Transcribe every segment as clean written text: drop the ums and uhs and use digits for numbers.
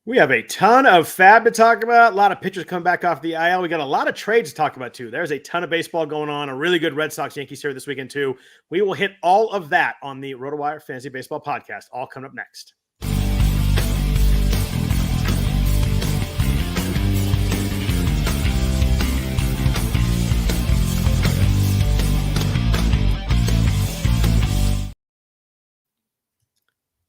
We have a ton of FAAB to talk about. A lot of pitchers coming back off the IL. We got a lot of trades to talk about, too. There's a ton of baseball going on. A really good Red Sox Yankees series this weekend, too. We will hit all of that on the RotoWire Fantasy Baseball Podcast, all coming up next.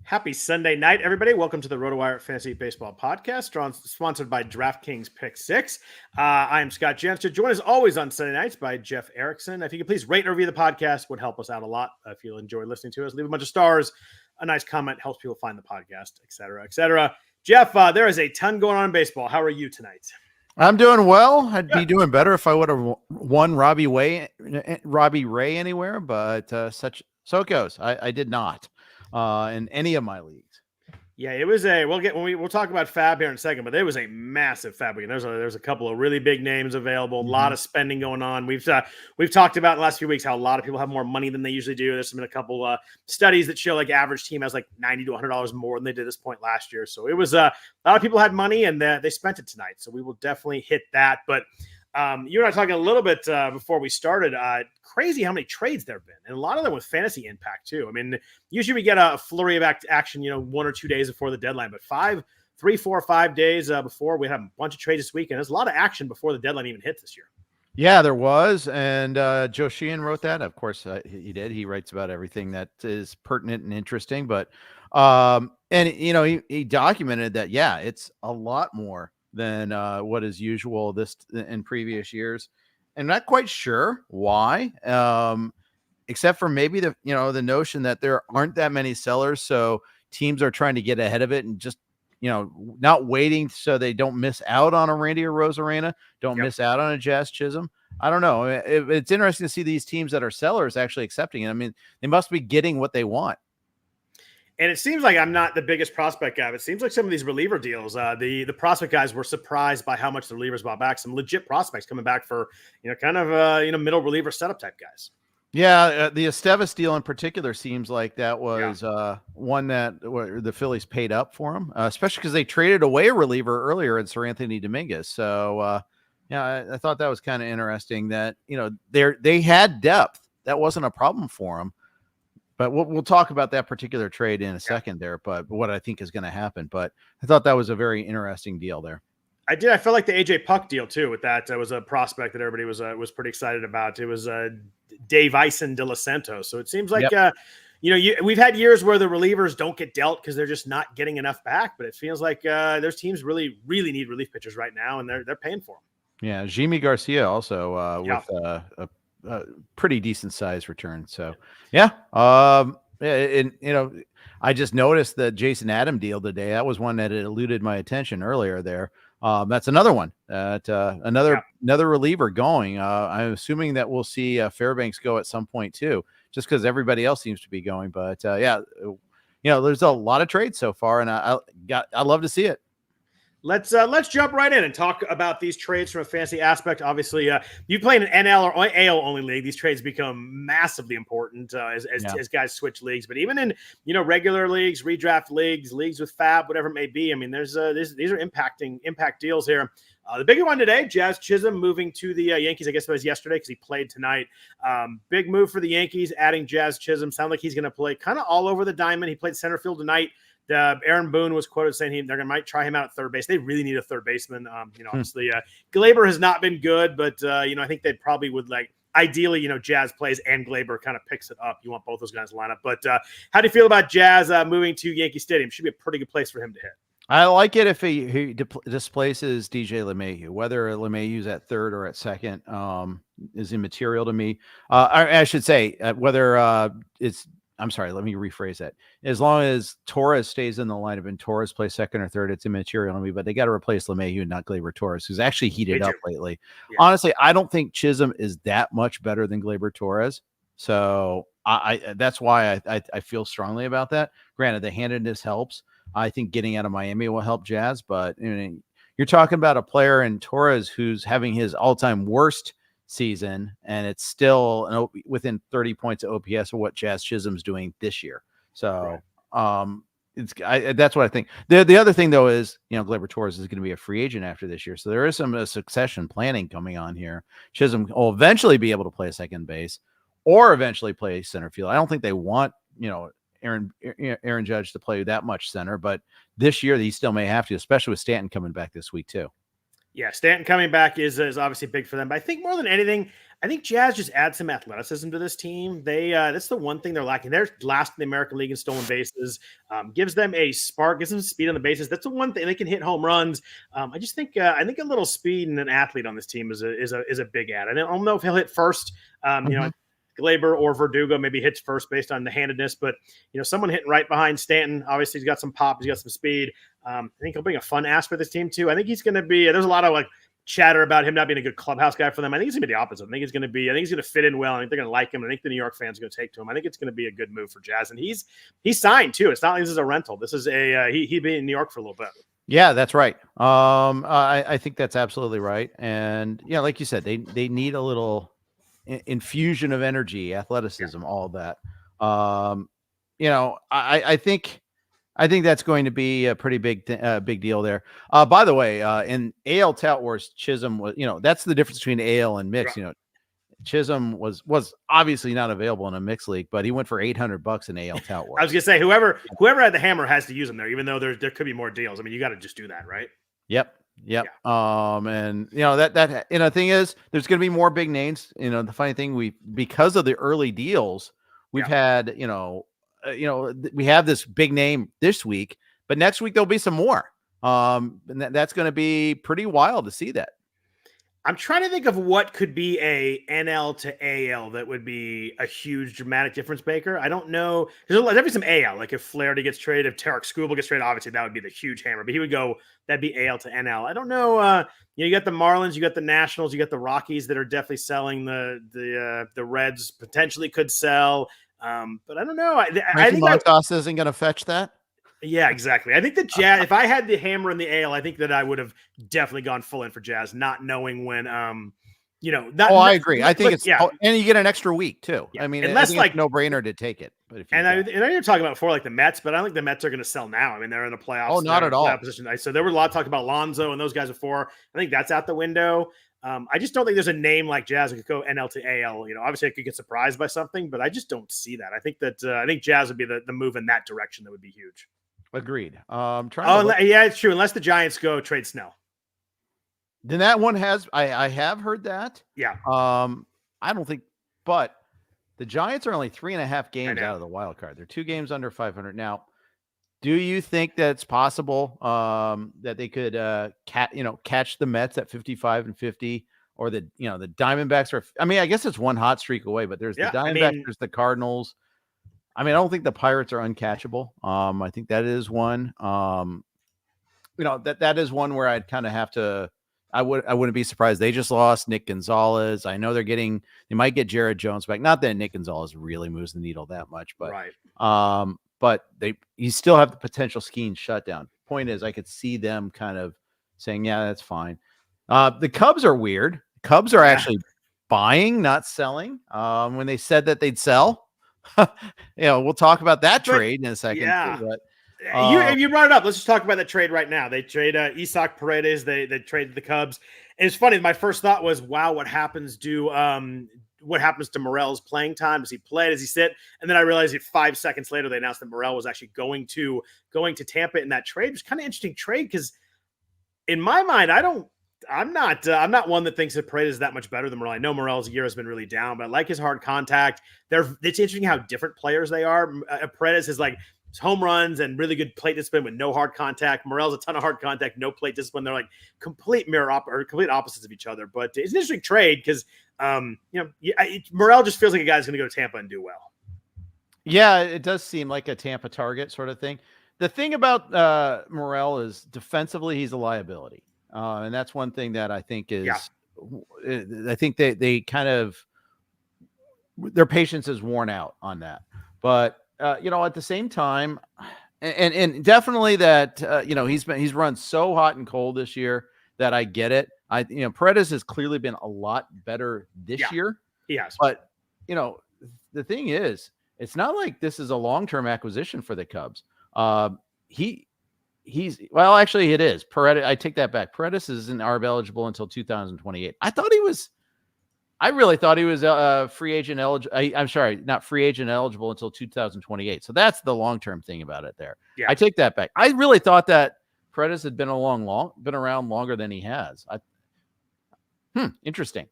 Happy Sunday night, everybody. Welcome to the RotoWire Fantasy Baseball Podcast, sponsored by DraftKings Pick 6. I am Scott Jenstad, joined as always on Sunday nights by Jeff Erickson. If you could please rate and review the podcast, would help us out a lot. If you enjoy listening to us, leave a bunch of stars. A nice comment helps people find the podcast, et cetera, et cetera. Jeff, there is a ton going on in baseball. How are you tonight? I'm doing well. I'd be doing better if I would have won Robbie Ray anywhere, but so it goes. I did not in any of my leagues. Yeah, it was we'll talk about FAAB here in a second, but there was a massive FAAB weekend. There's a couple of really big names available, a lot of spending going on. We've talked about in the last few weeks how a lot of people have more money than they usually do. There's been a couple studies that show like average team has like $90 to $100 more than they did this point last year. So it was a lot of people had money and they spent it tonight. So we will definitely hit that. But you and I talking a little bit before we started. Crazy how many trades there have been, and a lot of them with fantasy impact too. I mean, usually we get a flurry of action, 1 or 2 days before the deadline, but 3, 4, 5 days before, we had a bunch of trades this week, and there's a lot of action before the deadline even hits this year. Yeah, there was, and Joe Sheehan wrote that. Of course, he did. He writes about everything that is pertinent and interesting, but he documented that. Yeah, it's a lot more than what is usual this in previous years. I'm not quite sure why, except for maybe the notion that there aren't that many sellers, so teams are trying to get ahead of it and just not waiting so they don't miss out on a Randy Arozarena, don't miss out on a Jazz Chisholm. I don't know. It's interesting to see these teams that are sellers actually accepting it. I mean, they must be getting what they want. And it seems like I'm not the biggest prospect guy, but it seems like some of these reliever deals, the prospect guys were surprised by how much the relievers bought back. Some legit prospects coming back for, middle reliever setup type guys. Yeah, the Estevez deal in particular seems like that was one that the Phillies paid up for him, especially because they traded away a reliever earlier in Seranathony Dominguez. So, I thought that was kind of interesting that, they had depth. That wasn't a problem for them. But we'll talk about that particular trade in a second there, but what I think is going to happen. But I thought that was a very interesting deal there. I did. I felt like the AJ Puck deal too. With that, was a prospect that everybody was pretty excited about. It was Dave Ison de Los Santos. So it seems like we've had years where the relievers don't get dealt because they're just not getting enough back. But it feels like there's teams really need relief pitchers right now, and they're paying for them. Yeah, Yimi Garcia also with a pretty decent size return. So I just noticed the Jason Adam deal today. That was one that had eluded my attention earlier there. That's another one that another reliever going. I'm assuming that we'll see Fairbanks go at some point too, just because everybody else seems to be going. But there's a lot of trades so far, and I love to see it. Let's jump right in and talk about these trades from a fantasy aspect. Obviously, you play in an NL or AL only league, these trades become massively important as guys switch leagues. But even in regular leagues, redraft leagues with FAAB, whatever it may be, I mean, these are impact deals here. The bigger one today, Jazz Chisholm moving to the Yankees. I guess it was yesterday because he played tonight. Big move for the Yankees, adding Jazz Chisholm. Sound like he's going to play kind of all over the diamond. He played center field tonight. Aaron Boone was quoted saying might try him out at third base. They really need a third baseman. Obviously, Glaber has not been good, but I think they probably would ideally, Jazz plays and Glaber kind of picks it up. You want both those guys to line up. But how do you feel about Jazz moving to Yankee Stadium? Should be a pretty good place for him to hit. I like it if he displaces DJ LeMahieu. Whether LeMahieu's at third or at second is immaterial to me. I should say whether it's. I'm sorry, let me rephrase that. As long as Torres stays in the lineup and Torres plays second or third, it's immaterial to me, but they got to replace LeMahieu, not Gleyber Torres, who's actually heated up lately. Yeah. Honestly, I don't think Chisholm is that much better than Gleyber Torres. So that's why I feel strongly about that. Granted, the handedness helps. I think getting out of Miami will help Jazz, but you're talking about a player in Torres who's having his all-time worst season, and it's still within 30 points of OPS of what Jazz Chisholm's doing this year. So that's what I think. The other thing though is, Gleyber Torres is going to be a free agent after this year, so there is some succession planning coming on here. Chisholm will eventually be able to play second base, or eventually play center field. I don't think they want Aaron Judge to play that much center, but this year he still may have to, especially with Stanton coming back this week too. Yeah, Stanton coming back is obviously big for them. But I think more than anything, I think Jazz just adds some athleticism to this team. That's the one thing they're lacking. They're last in the American League in stolen bases. Gives them a spark, gives them speed on the bases. That's the one thing they can hit home runs. I just think a little speed and an athlete on this team is a big add. I don't know if he'll hit first. Gleyber or Verdugo maybe hits first based on the handedness, but someone hitting right behind Stanton. Obviously, he's got some pop, he's got some speed. I think he'll bring a fun aspect to this team too. I think he's going to be. There's a lot of chatter about him not being a good clubhouse guy for them. I think he's going to be the opposite. I think he's going to fit in well. I think they're going to like him. I think the New York fans are going to take to him. I think it's going to be a good move for Jazz, and he's signed too. It's not like this is a rental. This is he'd be in New York for a little bit. Yeah, that's right. I think that's absolutely right. And like you said, they need a little infusion of energy, athleticism, all of that. I think that's going to be a pretty big deal there. By the way, in AL Tout Wars, Chisholm was, that's the difference between AL and mix. Right. Chisholm was obviously not available in a mixed league, but he went for $800 in AL Tout Wars. I was gonna say whoever had the hammer has to use him there, even though there could be more deals. I mean, you got to just do that, right? Yep. Yeah. And that thing is, there's going to be more big names. The funny thing, because of the early deals, we've had, we have this big name this week, but next week there'll be some more. And that's going to be pretty wild to see that. I'm trying to think of what could be a NL to AL that would be a huge dramatic difference maker. I don't know. There'll be some AL, like if Flaherty gets traded, if Tarek Skubal gets traded, obviously that would be the huge hammer. But he would go, that'd be AL to NL. I don't know. You got the Marlins, you got the Nationals, you got the Rockies that are definitely selling. The Reds potentially could sell. But I don't know. I think Montas isn't going to fetch that. Yeah, exactly. I think the Jazz, if I had the hammer in the AL, I think that I would have definitely gone full in for Jazz, not knowing when, I agree. I think and you get an extra week too. Yeah. I mean, unless no brainer to take it. But I know you're talking about before, like the Mets, but I don't think the Mets are going to sell now. I mean, they're in the playoffs. Oh, not at all. Position. So there was a lot of talk about Lonzo and those guys before. I think that's out the window. I just don't think there's a name like Jazz that could go NL to AL. Obviously I could get surprised by something, but I just don't see that. I think that Jazz would be the move in that direction that would be huge. Agreed. Yeah, it's true. Unless the Giants go trade Snell. Then that one has, I have heard that. Yeah. I don't think, but the Giants are only 3.5 games out of the wild card. They're 2 games under 500. Now, do you think that it's possible that they could catch the Mets at 55 and 50, or the Diamondbacks are? I mean, I guess it's one hot streak away, but there's the Diamondbacks, there's the Cardinals. I mean, I don't think the Pirates are uncatchable. I think that is one. That is one where I'd kind of have to. I wouldn't be surprised. They just lost Nick Gonzales. I know they might get Jared Jones back. Not that Nick Gonzales really moves the needle that much, but right. But you still have the potential skiing shutdown. Point is, I could see them kind of saying, yeah, that's fine. The Cubs are weird. Cubs are actually buying, not selling. When they said that they'd sell. We'll talk about that trade in a second. Yeah. Too, but, you brought it up. Let's just talk about the trade right now. They trade Isaac Paredes. They traded the Cubs. And it's funny. My first thought was, wow, what happens to Morel's playing time? Does he play? Does he sit? And then I realized 5 seconds later, they announced that Morel was actually going to Tampa in that trade. It was kind of interesting trade because in my mind, I'm not one that thinks that Paredes is that much better than Morel. I know Morel's year has been really down, but I like his hard contact. It's interesting how different players they are. Paredes is like home runs and really good plate discipline with no hard contact. Morel's a ton of hard contact, no plate discipline. They're like complete complete opposites of each other. But it's an interesting trade because Morel just feels like a guy who's going to go to Tampa and do well. Yeah, it does seem like a Tampa target sort of thing. The thing about Morel is defensively, he's a liability. And that's one thing that I think is, I think they kind of, their patience is worn out on that. But, at the same time, and definitely that, he's run so hot and cold this year that I get it. Paredes has clearly been a lot better this year. Yes. But, the thing is, it's not like this is a long-term acquisition for the Cubs. well, actually it is. Paredes, I take that back. Paredes isn't ARB eligible until 2028. I really thought he was free agent eligible. I'm sorry, not free agent eligible until 2028. So that's the long-term thing about it there. Yeah. I take that back. I really thought that Paredes had been around longer than he has. Interesting.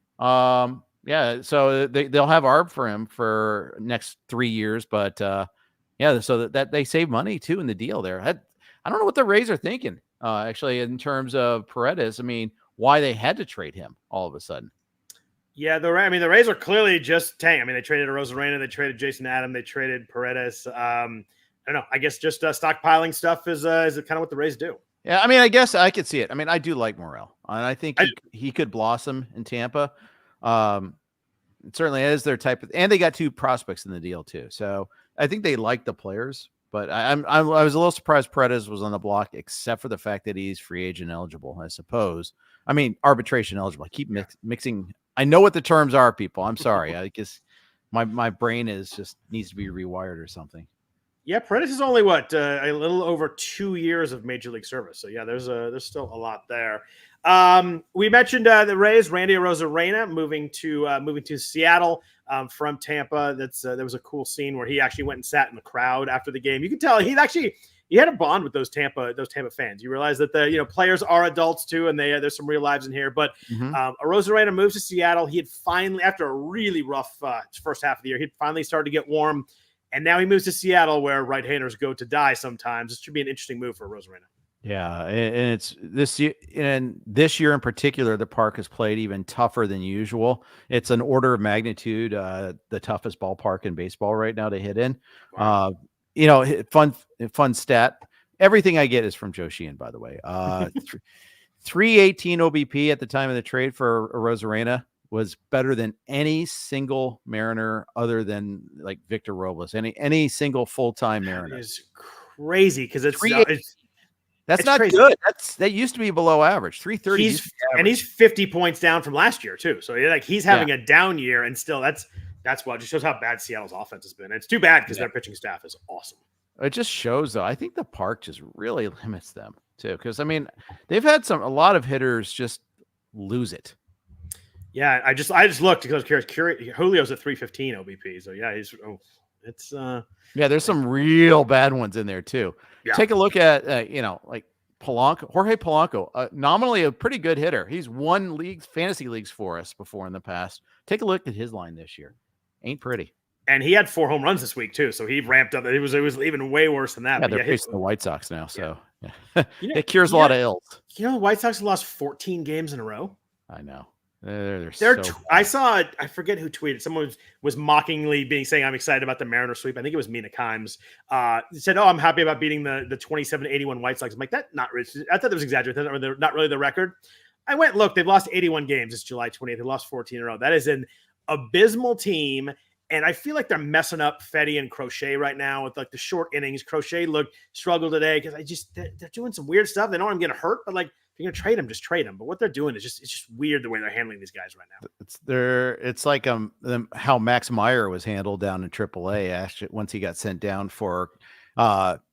Yeah, so they'll have ARB for him for next 3 years, but yeah, so that they save money too in the deal there. I don't know what the Rays are thinking, actually, in terms of Paredes. I mean, why they had to trade him all of a sudden. Yeah, the Rays are clearly just tanking. I mean, they traded Arozarena, they traded Jason Adam, they traded Paredes. I don't know. I guess just stockpiling stuff is kind of what the Rays do. Yeah, I mean, I guess I could see it. I mean, I do like Morel, and I think he could blossom in Tampa. It certainly is their type of, and they got 2 prospects in the deal too. So I think they like the players, but I was a little surprised Paredes was on the block, except for the fact that he's free agent eligible, I suppose. I mean, arbitration eligible. I keep mixing. I know what the terms are, people. I'm sorry. I guess my brain needs to be rewired or something. Yeah, Paredes is only a little over 2 years of major league service. So yeah, there's still a lot there. We mentioned the Rays, Randy Arozarena moving to Seattle from Tampa. There was a cool scene where he actually went and sat in the crowd after the game. You can tell he had a bond with those Tampa fans. You realize that the players are adults too, and there's some real lives in here. But Arozarena moves to Seattle. He had finally, after a really rough first half of the year, he'd finally started to get warm. And now he moves to Seattle, where right-handers go to die sometimes. This should be an interesting move for Arozarena. Yeah, and it's this year in particular, the park has played even tougher than usual. It's an order of magnitude the toughest ballpark in baseball right now to hit in. Wow. Fun stat. Everything I get is from Joe Sheehan, by the way. 318 OBP at the time of the trade for Arozarena was better than any single Mariner other than like Victor Robles, any single full-time Mariner. It's crazy because that's not crazy. Good. That used to be below average. 330. And he's 50 points down from last year too. So he's having a down year, and still that's what just shows how bad Seattle's offense has been. And it's too bad because their pitching staff is awesome. It just shows, though. I think the park just really limits them too, because I mean they've had a lot of hitters just lose it. Yeah, I just looked because I was curious. Julio's at 315 OBP, so yeah, there's some real bad ones in there too. Yeah. Take a look at like Polanco, Jorge Polanco, nominally a pretty good hitter. He's won fantasy leagues for us before in the past. Take a look at his line this year. Ain't pretty. And he had 4 home runs this week too, so he ramped up. It was even way worse than that. Yeah, they're facing the White Sox now, so it cures a lot of ills. The White Sox have lost 14 games in a row. I know. I forget who tweeted. Someone was mockingly saying, "I'm excited about the Mariner sweep." I think it was Mina Kimes. Said, "Oh, I'm happy about beating the 27-81 White Sox." I'm like, I thought that was exaggerated. Not really the record. I went look. They've lost 81 games. It's July 20th. They lost 14 in a row. That is an abysmal team. And I feel like they're messing up Fetty and Crochet right now with like the short innings. Crochet struggled today because they're doing some weird stuff. They know I'm getting hurt, but like, if you're gonna trade them, just trade them. But what they're doing is it's just weird the way they're handling these guys right now. It's like how Max Meyer was handled down in AAA actually once he got sent down for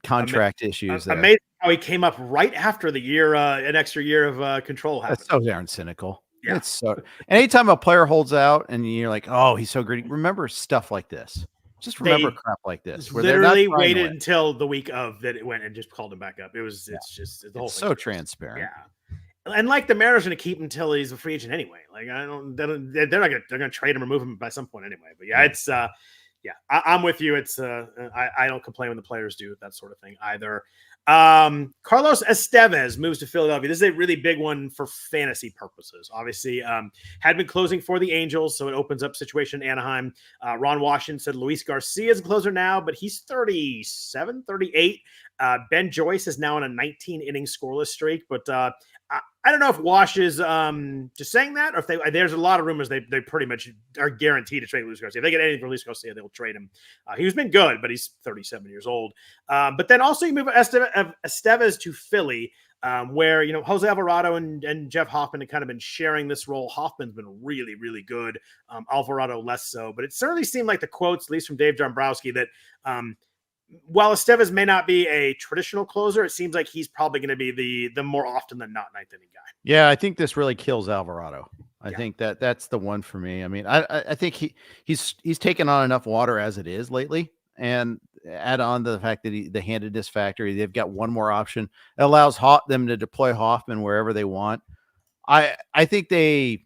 contract issues. Amazing how he came up right after the year, an extra year of control happened. That's so darn cynical. Yeah. It's so. Anytime a player holds out and you're like, oh, he's so greedy. Remember stuff like this. Just remember crap like this. Where literally waited until the week of that it went and just called him back up. It's just the whole thing. So transparent. Yeah. And like the Mariners are going to keep him until he's a free agent anyway. Like they're going to trade him or move him by some point anyway. But I'm with you. It's I don't complain when the players do that sort of thing either. Carlos Estevez moves to Philadelphia. This is a really big one for fantasy purposes. Obviously, had been closing for the Angels, so it opens up situation in Anaheim. Ron Washington said Luis Garcia is a closer now, but he's 37, 38. Ben Joyce is now on a 19-inning scoreless streak, but I don't know if Wash is just saying that, or if there's a lot of rumors they pretty much are guaranteed to trade Luis Garcia. If they get anything for Luis Garcia, they will trade him. He's been good, but he's 37 years old. But then also you move Estevez to Philly, where Jose Alvarado and Jeff Hoffman have kind of been sharing this role. Hoffman's been really, really good. Alvarado less so, but it certainly seemed like the quotes, at least from Dave Dombrowski, that while Estevez may not be a traditional closer, it seems like he's probably going to be the more often than not ninth inning guy. Yeah, I think this really kills Alvarado. I think that's the one for me. I mean, I think he's taken on enough water as it is lately, and add on to the fact that the handedness factor, they've got one more option. It allows them to deploy Hoffman wherever they want. I think they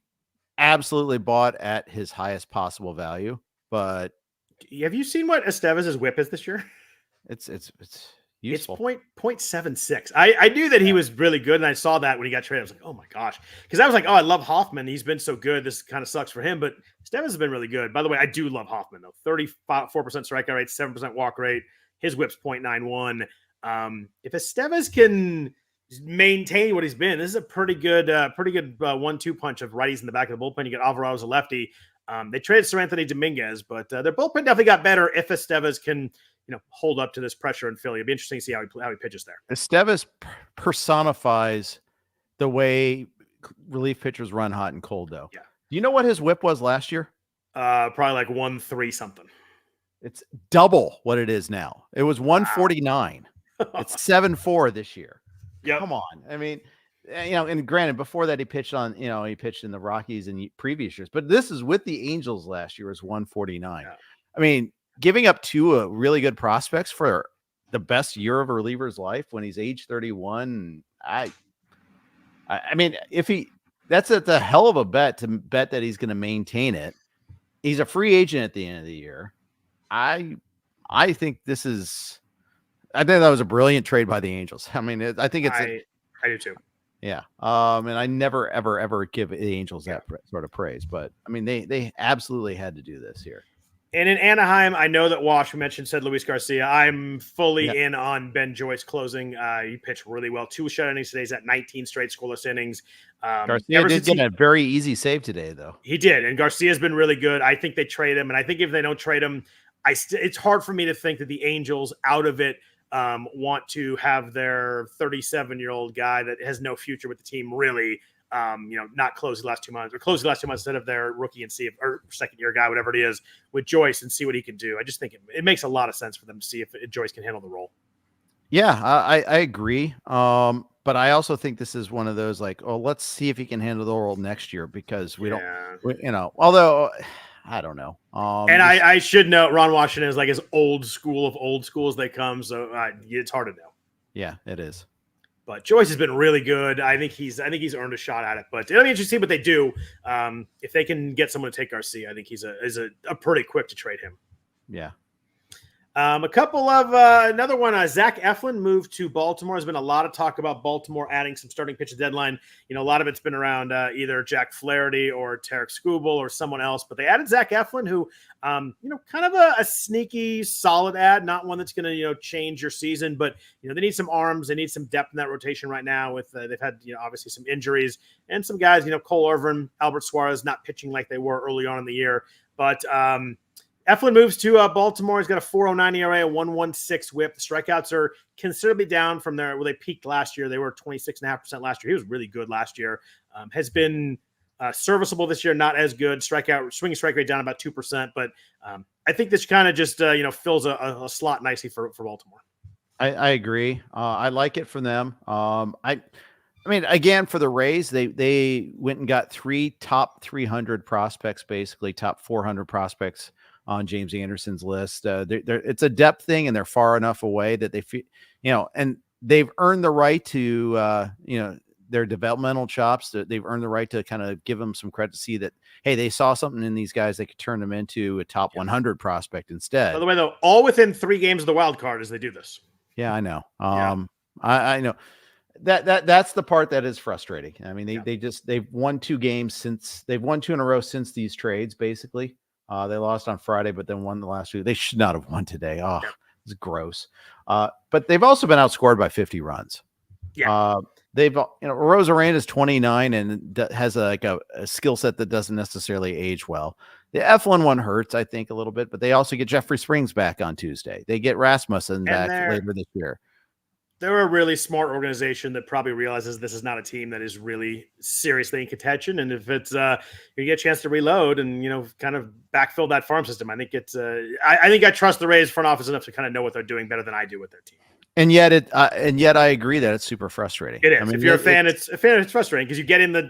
absolutely bought at his highest possible value, but have you seen what Estevez's whip is this year? It's useful. It's 0.76. I knew that he was really good, and I saw that when he got traded. I was like, oh my gosh. Because I was like, oh, I love Hoffman. He's been so good. This kind of sucks for him, but Estevez has been really good. By the way, I do love Hoffman, though. 34% strikeout rate, 7% walk rate. His whip's 0.91. If Estevez can maintain what he's been, this is a pretty good 1-2 punch of righties in the back of the bullpen. You get Alvarado as a lefty. They traded Seranathony Dominguez, but their bullpen definitely got better if Estevez can hold up to this pressure in Philly. It'd be interesting to see how he pitches there. Estevez personifies the way relief pitchers run hot and cold, though. Yeah. Do you know what his whip was last year? Probably like 1.3 something. It's double what it is now. It was 149. Wow. It's 7.4 this year. Yeah. Come on. I mean, and granted, before that he pitched in the Rockies in previous years, but this is with the Angels last year was 149. Yeah. I mean, giving up two really good prospects for the best year of a reliever's life when he's age 31. I mean, that's a hell of a bet to bet that he's going to maintain it. He's a free agent at the end of the year. I think that was a brilliant trade by the Angels. I mean, I think I do too. Yeah. And I never, ever give the Angels that sort of praise, but I mean, they absolutely had to do this here. And in Anaheim, I know that Wash, we mentioned, said Luis Garcia. I'm fully in on Ben Joyce closing. He pitched really well. 2 shutout innings today. He's at 19 straight scoreless innings. Garcia did get a very easy save today, though. He did, and Garcia's been really good. I think they trade him, and I think if they don't trade him, it's hard for me to think that the Angels, out of it, want to have their 37-year-old guy that has no future with the team really not close the last 2 months or close the last 2 months instead of their rookie and see if, or second year guy, whatever it is, with Joyce and see what he can do. I just think it makes a lot of sense for them to see if Joyce can handle the role. Yeah, I agree. But I also think this is one of those let's see if he can handle the role next year because although I don't know. And I should know Ron Washington is like as old school of old school as they come. So it's hard to know. Yeah, it is. But Joyce has been really good. I think he's earned a shot at it. But it'll be interesting to see what they do. If they can get someone to take Garcia, I think he's a pretty quick to trade him. Yeah. A couple of another one. Zach Eflin moved to Baltimore. There's been a lot of talk about Baltimore adding some starting pitcher deadline. A lot of it's been around either Jack Flaherty or Tarek Skubal or someone else. But they added Zach Eflin, who, kind of a sneaky, solid ad. Not one that's going to change your season, but they need some arms. They need some depth in that rotation right now. With they've had obviously some injuries and some guys. Cole Irvin, Albert Suarez, not pitching like they were early on in the year, but. Eflin moves to Baltimore. He's got a 4.09 ERA, a 1.16 whip. The strikeouts are considerably down from where they peaked last year. They were 26.5% last year. He was really good last year. Has been serviceable this year, not as good. Swinging strike rate down about 2%. But I think this kind of just fills a slot nicely for Baltimore. I agree. I like it from them. I mean, again, for the Rays, they went and got 3 top 300 prospects, basically top 400 prospects on James Anderson's list. It's a depth thing, and they're far enough away that they feel, and they've earned the right to, their developmental chops. That they've earned the right to kind of give them some credit to see that, hey, they saw something in these guys that could turn them into a top 100 prospect instead. By the way, though, all within 3 games of the wild card as they do this. Yeah, I know. I know that's the part that is frustrating. I mean, they've won 2 games they've won 2 in a row since these trades, basically. They lost on Friday, but then won the last 2. They should not have won today. It's gross. But they've also been outscored by 50 runs. Yeah. They've, Arozarena is 29 and has a skill set that doesn't necessarily age well. The Eflin one hurts, I think, a little bit, but they also get Jeffrey Springs back on Tuesday. They get Rasmussen back later this year. they're a really smart organization that probably realizes this is not a team that is really seriously in contention. And if it's you get a chance to reload and kind of backfill that farm system, I think it's I think I trust the Rays front office enough to kind of know what they're doing better than I do with their team. And yet I agree that it's super frustrating. It is. I mean, if you're a fan, it's frustrating because you get in the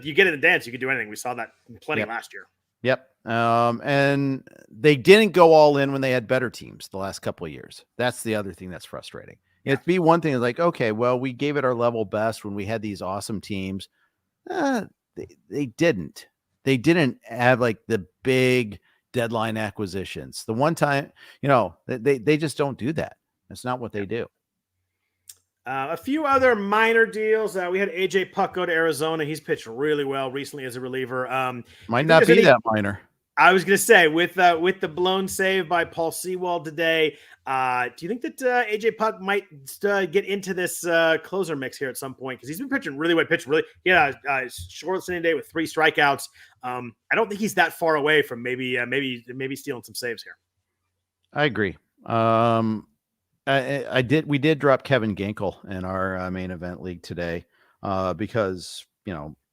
dance, you can do anything. We saw that plenty last year. Yep. And they didn't go all in when they had better teams the last couple of years. That's the other thing that's frustrating. It'd be one thing like, okay, well, we gave it our level best when we had these awesome teams. They didn't have like the big deadline acquisitions. The one time, they just don't do that. That's not what they do. A few other minor deals. We had AJ Puck go to Arizona. He's pitched really well recently as a reliever. Might not be that minor. I was going to say with the blown save by Paul Sewald today. Do you think that AJ Puck might get into this closer mix here at some point? Because he's been pitching really well. Short inning day with 3 strikeouts. I don't think he's that far away from maybe stealing some saves here. I agree. We did drop Kevin Ginkel in our main event league today because,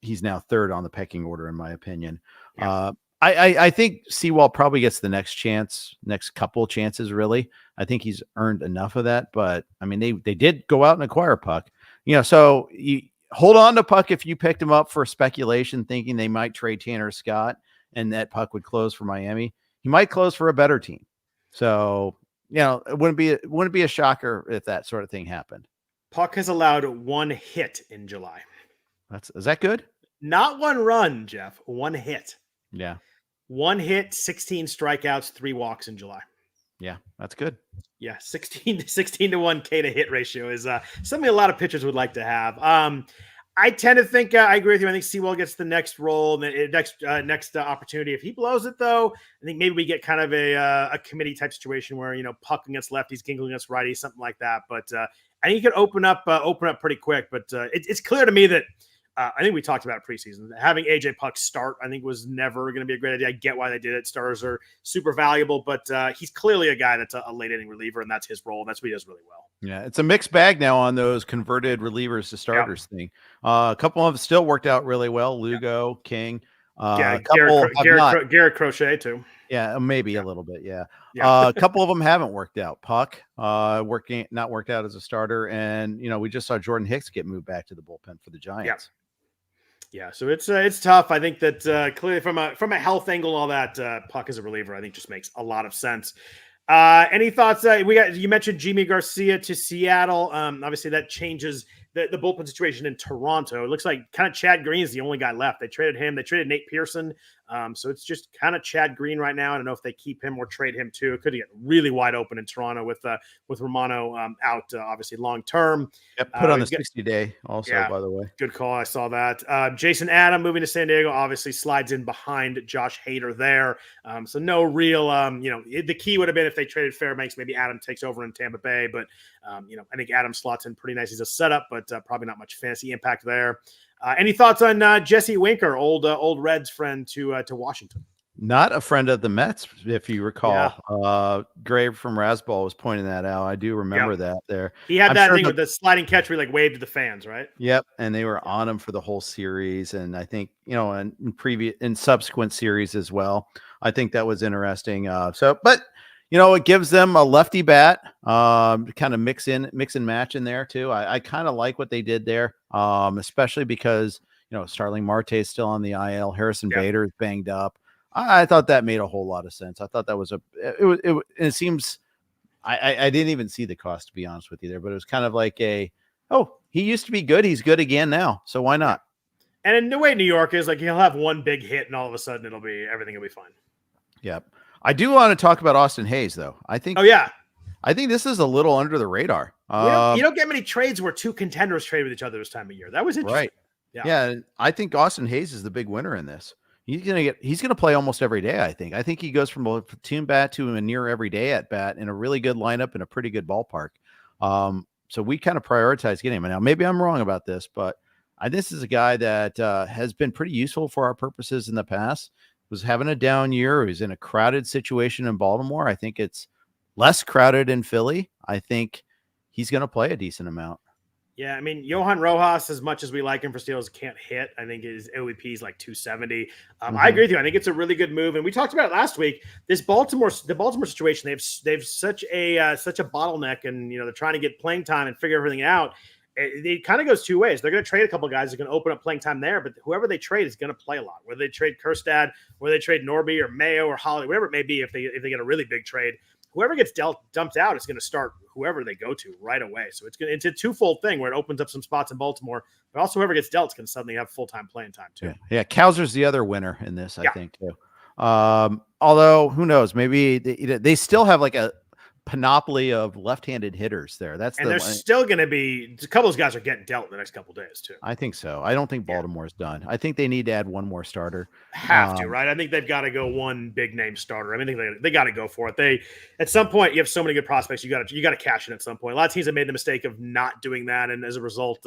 he's now 3rd on the pecking order, in my opinion. Yeah. I think Sewald probably gets the next couple chances, really. I think he's earned enough of that, but I mean, they did go out and acquire Puck, so you hold on to Puck if you picked him up for speculation, thinking they might trade Tanner Scott and that Puck would close for Miami. He might close for a better team. So, it wouldn't be a shocker if that sort of thing happened. Puck has allowed 1 hit in July. Is that good? Not 1 run, Jeff. 1 hit. Yeah. 1 hit, 16 strikeouts, 3 walks in July. Yeah, that's good. Yeah, 16 to 1 K to hit ratio is something a lot of pitchers would like to have. I tend to think I agree with you. I think Sewald gets the next role, the next opportunity. If he blows it, though, I think maybe we get kind of a committee type situation where Puck against lefties, Ginkel against righties, something like that. But I think he could open up pretty quick. But it's clear to me that I think we talked about it preseason. Having AJ Puck start, I think, was never going to be a great idea. I get why they did it. Starters are super valuable, but he's clearly a guy that's a late inning reliever, and that's his role. And that's what he does really well. Yeah, it's a mixed bag now on those converted relievers to starters thing. A couple of them still worked out really well. Lugo, King. Garrett Crochet too. Yeah, maybe a little bit. Yeah. A couple of them haven't worked out. Puck not worked out as a starter, and we just saw Jordan Hicks get moved back to the bullpen for the Giants. Yeah, so it's tough. I think that clearly from a health angle, all that Puck as a reliever, I think just makes a lot of sense. Any thoughts? You mentioned Yimi Garcia to Seattle. Obviously, that changes the bullpen situation in Toronto. It looks like kind of Chad Greene is the only guy left. They traded him. They traded Nate Pearson. So it's just kind of Chad Greene right now. I don't know if they keep him or trade him too. It could get really wide open in Toronto with Romano out, obviously long term. Yep, put on the 60-day also, by the way. Good call. I saw that. Jason Adam moving to San Diego obviously slides in behind Josh Hader there. So no real, the key would have been if they traded Fairbanks, maybe Adam takes over in Tampa Bay. But, I think Adam slots in pretty nice. He's a setup, but probably not much fantasy impact there. Any thoughts on Jesse Winker, old Reds friend to Washington? Not a friend of the Mets, if you recall. Yeah. Grave from Rasball was pointing that out. I do remember that there. He had that thing with the sliding catch where he waved to the fans, right? Yep, and they were on him for the whole series, and I think in subsequent series as well. I think that was interesting. But it gives them a lefty bat, kind of mix and match in there too. I kind of like what they did there, especially because Starling Marte is still on the IL. Harrison Bader is banged up. I thought that made a whole lot of sense. I thought that was it seems I didn't even see the cost, to be honest with you there, but it was kind of like he used to be good. He's good again now. So why not? And in the way New York is, he'll have one big hit and all of a sudden everything will be fine. Yep. I do want to talk about Austin Hayes, though. I think this is a little under the radar. You don't get many trades where 2 contenders trade with each other this time of year. That was interesting. Right. Yeah. I think Austin Hayes is the big winner in this. He's gonna play almost every day. I think he goes from a platoon bat to a near every day at bat in a really good lineup in a pretty good ballpark. So we kind of prioritize getting him. Now, maybe I'm wrong about this, but this is a guy that has been pretty useful for our purposes in the past. Was having a down year. He's in a crowded situation in Baltimore. I think it's less crowded in Philly. I think he's going to play a decent amount. Yeah, I mean, Johan Rojas, as much as we like him for steals, can't hit. I think his OEP is like 270. I agree with you. I think it's a really good move, and we talked about it last week. The Baltimore situation, they've such a bottleneck, and they're trying to get playing time and figure everything out. It kind of goes two ways. They're going to trade a couple of guys that are going to open up playing time there, but whoever they trade is going to play a lot. Whether they trade Kerstad, whether they trade Norby or Mayo or Holly, whatever it may be, if they get a really big trade. Whoever gets dumped out is going to start whoever they go to right away. So it's a twofold thing where it opens up some spots in Baltimore, but also whoever gets dealt is going to suddenly have full-time playing time too. Yeah. Kowser's the other winner in this, I think too. Although who knows, maybe they still have like a panoply of left-handed hitters there. There's still going to be a couple of those guys are getting dealt in the next couple of days too. I think so. I don't think Baltimore's done. I think they need to add one more starter. Have to, right? I think they've got to go one big name starter. I mean, they got to go for it. At some point, you have so many good prospects. You got to cash in at some point. A lot of teams have made the mistake of not doing that, and as a result,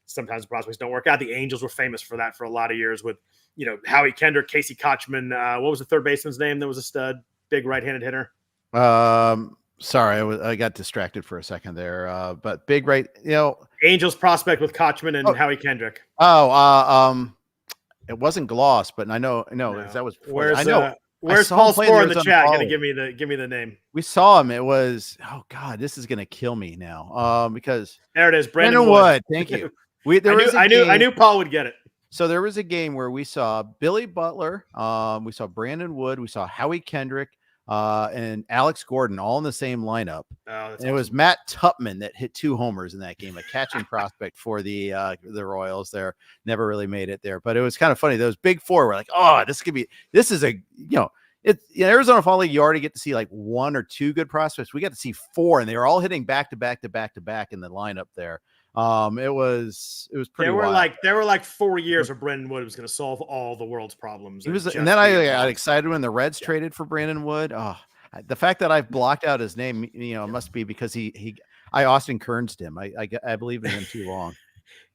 sometimes the prospects don't work out. The Angels were famous for that for a lot of years with Howie Kendrick, Casey Kochman. What was the third baseman's name? That was a stud, big right-handed hitter. Sorry, I got distracted for a second there. But big right, Angels prospect with Kochman and Howie Kendrick. It wasn't Gloss, but I know that was. Where's Paul Spohr in the chat? Gonna give me the name. We saw him. It was this is gonna kill me now. Because there it is, Brandon Wood. Thank you. I knew Paul would get it. So there was a game where we saw Billy Butler, we saw Brandon Wood, we saw Howie Kendrick, and Alex Gordon all in the same lineup. It was Matt Tupman that hit 2 homers in that game, a catching prospect for the Royals there. Never really made it there, but it was kind of funny. Those big four were like, this is Arizona Fall League. You already get to see like 1 or 2 good prospects. We got to see 4, and they were all hitting back to back in the lineup there. It was pretty wild. There were like 4 years where Brandon Wood was going to solve all the world's problems. And then I got excited when the Reds traded for Brandon Wood. The fact that I've blocked out his name, must be because I Austin Kearns'd him. I believed in him too long.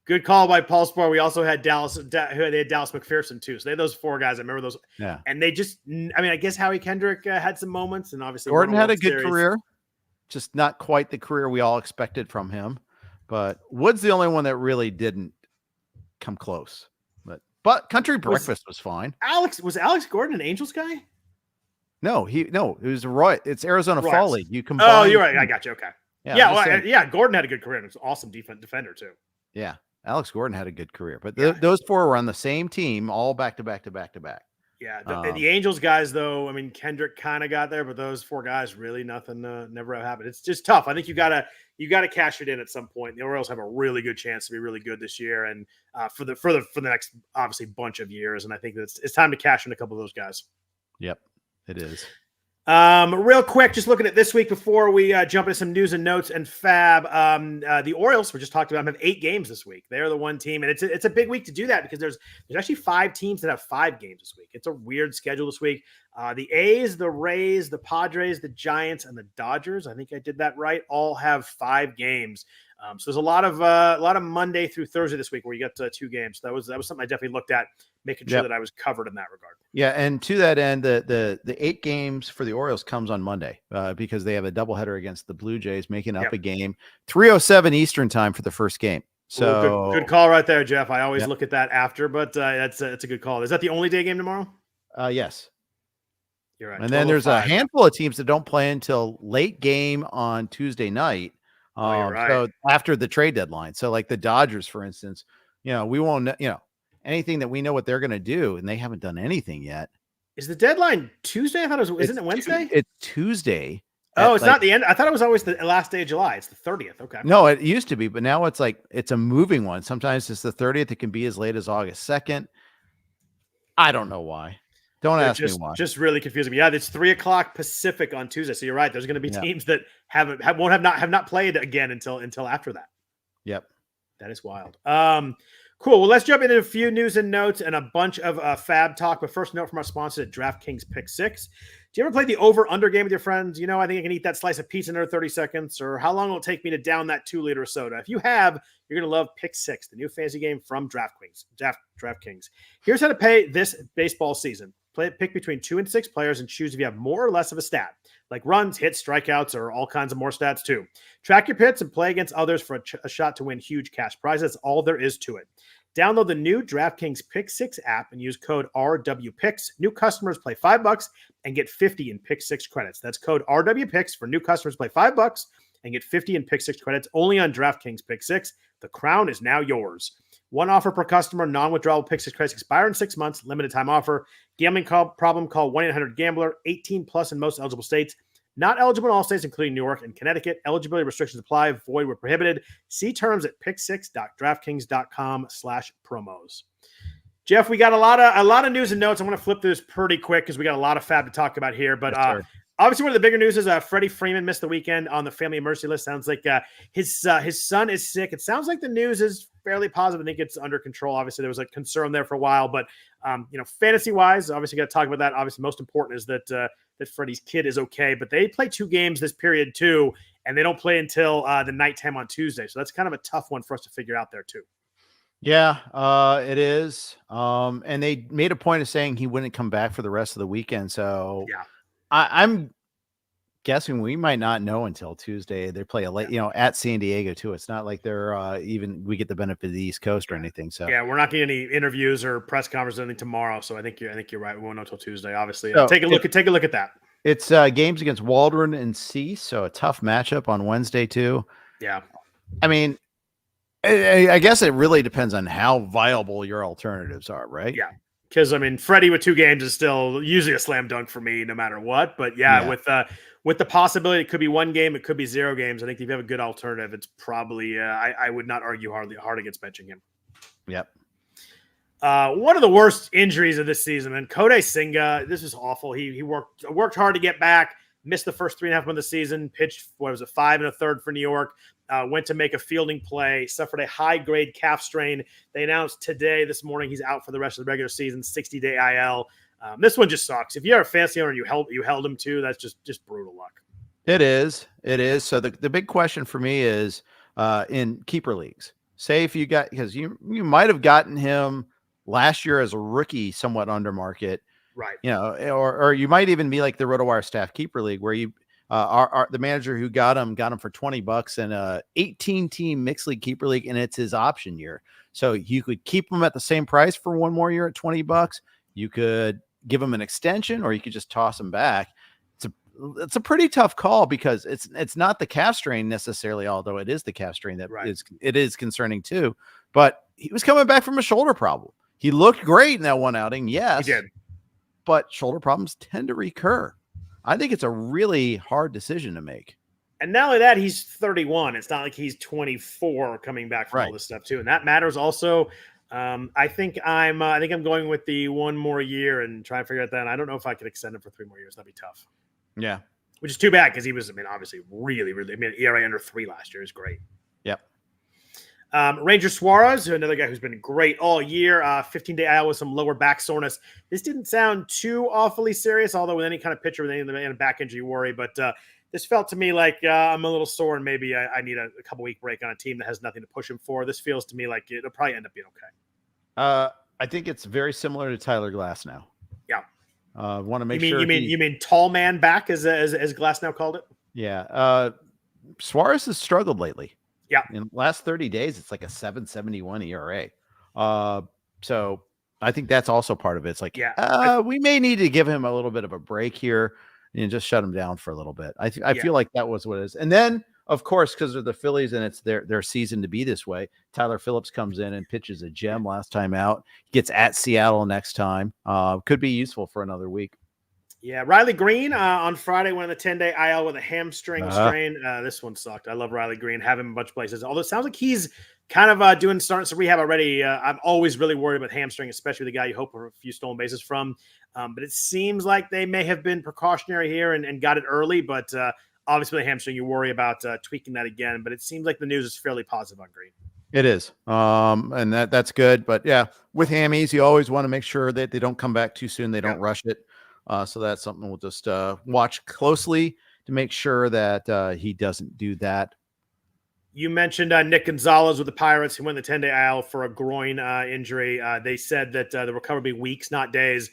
Good call by Paul Spohr. We also had Dallas McPherson too. So they had those 4 guys. I remember those. Yeah. And they just, I guess Howie Kendrick had some moments, and obviously Gordon had a good career, just not quite the career we all expected from him. But Wood's the only one that really didn't come close. But Country Breakfast was fine. Was Alex Gordon an Angels guy? No, it was Roy. It's Arizona Fall League. You combine. Oh, you're right. I got you. Okay. Yeah. Gordon had a good career. He was an awesome defender too. Yeah, Alex Gordon had a good career. But those 4 were on the same team, all back to back to back to back. Yeah, the Angels guys, though, Kendrick kind of got there, but those 4 guys, really nothing, never happened. It's just tough. I think you gotta cash it in at some point. The Orioles have a really good chance to be really good this year, and for the next obviously bunch of years. And I think it's time to cash in a couple of those guys. Yep, it is. Real quick, just looking at this week before we jump into some news and notes and FAAB. The Orioles, we just talked about, have 8 games this week. They're the one team, and it's a big week to do that because there's actually 5 teams that have 5 games this week. It's a weird schedule this week. The A's, the Rays, the Padres, the Giants, and the Dodgers, I think I did that right, all have 5 games. So there's a lot of Monday through Thursday this week where you got 2 games. That was something I definitely looked at, making sure that I was covered in that regard. Yeah, and to that end, the 8 games for the Orioles comes on Monday because they have a doubleheader against the Blue Jays, making up a game 3:07 Eastern time for the first game. So good call right there, Jeff. I always look at that after, but that's a good call. Is that the only day game tomorrow? Yes. You're right. And then there's a handful of teams that don't play until late game on Tuesday night. Right. So after the trade deadline. So like the Dodgers, for instance, we won't, anything that we know what they're going to do, and they haven't done anything yet. Is the deadline Tuesday? I thought isn't it Wednesday? It's Tuesday. Oh, it's not the end. I thought it was always the last day of July. It's the 30th. Okay. No, it used to be, but now it's a moving one. Sometimes it's the 30th. It can be as late as August 2nd. I don't know why. Don't ask me why. Just really confusing me. Yeah, it's 3:00 Pacific on Tuesday. So you're right. There's going to be teams that have not played again until after that. Yep. That is wild. Cool. Well, let's jump into a few news and notes and a bunch of FAAB talk. But first, note from our sponsor at DraftKings Pick 6. Do you ever play the over-under game with your friends? I think I can eat that slice of pizza in under 30 seconds, or how long will it take me to down that 2-liter soda? If you have, you're going to love Pick 6, the new fantasy game from DraftKings. DraftKings. Here's how to pay this baseball season. Pick between 2 and 6 players and choose if you have more or less of a stat, like runs, hits, strikeouts, or all kinds of more stats too. Track your pits and play against others for a shot to win huge cash prizes. That's all there is to it. Download the new DraftKings Pick 6 app and use code RWPicks. New customers play $5 and get 50 in Pick 6 credits. That's code RWPicks for new customers. Play $5 and get 50 in Pick 6 credits only on DraftKings Pick 6. The crown is now yours. One offer per customer. Non-withdrawable Pick 6 credits expire in 6 months. Limited time offer. Gambling problem? Call 1-800-GAMBLER. 18 plus in most eligible states. Not eligible in all states, including New York and Connecticut. Eligibility restrictions apply. Void where prohibited. See terms at pick6.draftkings.com/promos. Jeff, we got a lot of news and notes. I'm going to flip through this pretty quick because we got a lot of FAAB to talk about here. But obviously, one of the bigger news is Freddie Freeman missed the weekend on the family emergency list. Sounds like his son is sick. It sounds like the news is fairly positive. I think it's under control. Obviously, there was a concern there for a while, but fantasy wise, obviously, got to talk about that. Obviously, most important is that Freddie's kid is okay. But they play 2 games this period too, and they don't play until the nighttime on Tuesday. So that's kind of a tough one for us to figure out there too. Yeah, it is. And they made a point of saying he wouldn't come back for the rest of the weekend. So yeah, I'm guessing we might not know until Tuesday. They play a late, at San Diego too. It's not like they're we get the benefit of the East Coast or anything. So yeah, we're not getting any interviews or press conferences or anything tomorrow. So I think you're right. We won't know until Tuesday. Obviously, take a look at that. It's games against Waldron and Cease, so a tough matchup on Wednesday too. Yeah, I mean, I guess it really depends on how viable your alternatives are, right? Yeah. Because, Freddie with 2 games is still usually a slam dunk for me no matter what. But, with the possibility it could be 1 game, it could be 0 games. I think if you have a good alternative, it's probably I would not argue hard against benching him. Yep. One of the worst injuries of this season, man. Kodai Senga, this is awful. He worked hard to get back, missed the first 3.5 months of the season, pitched, 5 1/3 for New York. Went to make a fielding play, suffered a high-grade calf strain. They announced this morning, he's out for the rest of the regular season, 60-day IL. This one just sucks. If you're a fantasy owner and you held him too, that's just brutal luck. It is. So the big question for me is in keeper leagues. Say if you got, because you might have gotten him last year as a rookie, somewhat under market, right? Or you might even be like the RotoWire staff keeper league where you. The manager who got him for $20 in a 18-team mixed league keeper league, and it's his option year. So you could keep him at the same price for 1 more year at $20. You could give him an extension, or you could just toss him back. It's a pretty tough call because it's not the calf strain necessarily, although it is the calf strain that it is concerning too. But he was coming back from a shoulder problem. He looked great in that one outing, yes, he did. But shoulder problems tend to recur. I think it's a really hard decision to make. And not only that, he's 31. It's not like he's 24 coming back from all this stuff too. And that matters also. I think I'm going with the 1 more year and try and figure out that. I don't know if I could extend him for 3 more years. That'd be tough. Yeah. Which is too bad because he was, obviously really, really, ERA under 3 last year is great. Yep. Ranger Suarez, another guy who's been great all year, 15-day IL with some lower back soreness. This didn't sound too awfully serious, although with any kind of pitcher with any back injury, you worry. But this felt to me like I'm a little sore and maybe I need a couple-week break on a team that has nothing to push him for. This feels to me like it'll probably end up being okay. I think it's very similar to Tyler Glass now. Yeah. Want to make sure. You mean tall man back, as Glass now called it? Yeah. Suarez has struggled lately. Yeah. In the last 30 days, it's like a 7.71 ERA. So I think that's also part of it. It's like, we may need to give him a little bit of a break here and just shut him down for a little bit. I feel like that was what it is. And then, of course, because of the Phillies and it's their season to be this way, Tyler Phillips comes in and pitches a gem last time out. Gets at Seattle next time. Could be useful for another week. Yeah, Riley Greene on Friday went on the 10-day IL with a hamstring strain. This one sucked. I love Riley Greene. Have him in a bunch of places. Although it sounds like he's kind of starting some rehab already. I'm always really worried about hamstring, especially the guy you hope for a few stolen bases from. But it seems like they may have been precautionary here and got it early. But obviously, the hamstring, you worry about tweaking that again. But it seems like the news is fairly positive on Greene. It is. And that's good. But yeah, with hammies, you always want to make sure that they don't come back too soon. They don't rush it. So that's something we'll just watch closely to make sure that he doesn't do that. You mentioned Nick Gonzales with the Pirates, who went the 10-day IL for a groin injury. They said that the recovery will be weeks, not days.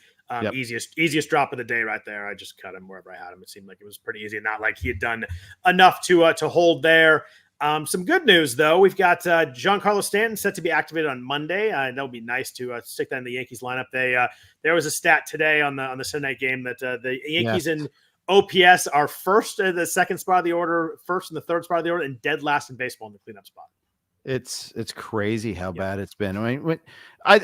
Easiest drop of the day right there. I just cut him wherever I had him. It seemed like it was pretty easy, not like he had done enough to hold there. Some good news, though. We've got Giancarlo Stanton set to be activated on Monday. That would be nice to stick that in the Yankees lineup. There was a stat today on the Sunday night game that the Yankees in OPS are first in the second spot of the order, first in the third spot of the order, and dead last in baseball in the cleanup spot. It's crazy how bad it's been. I mean,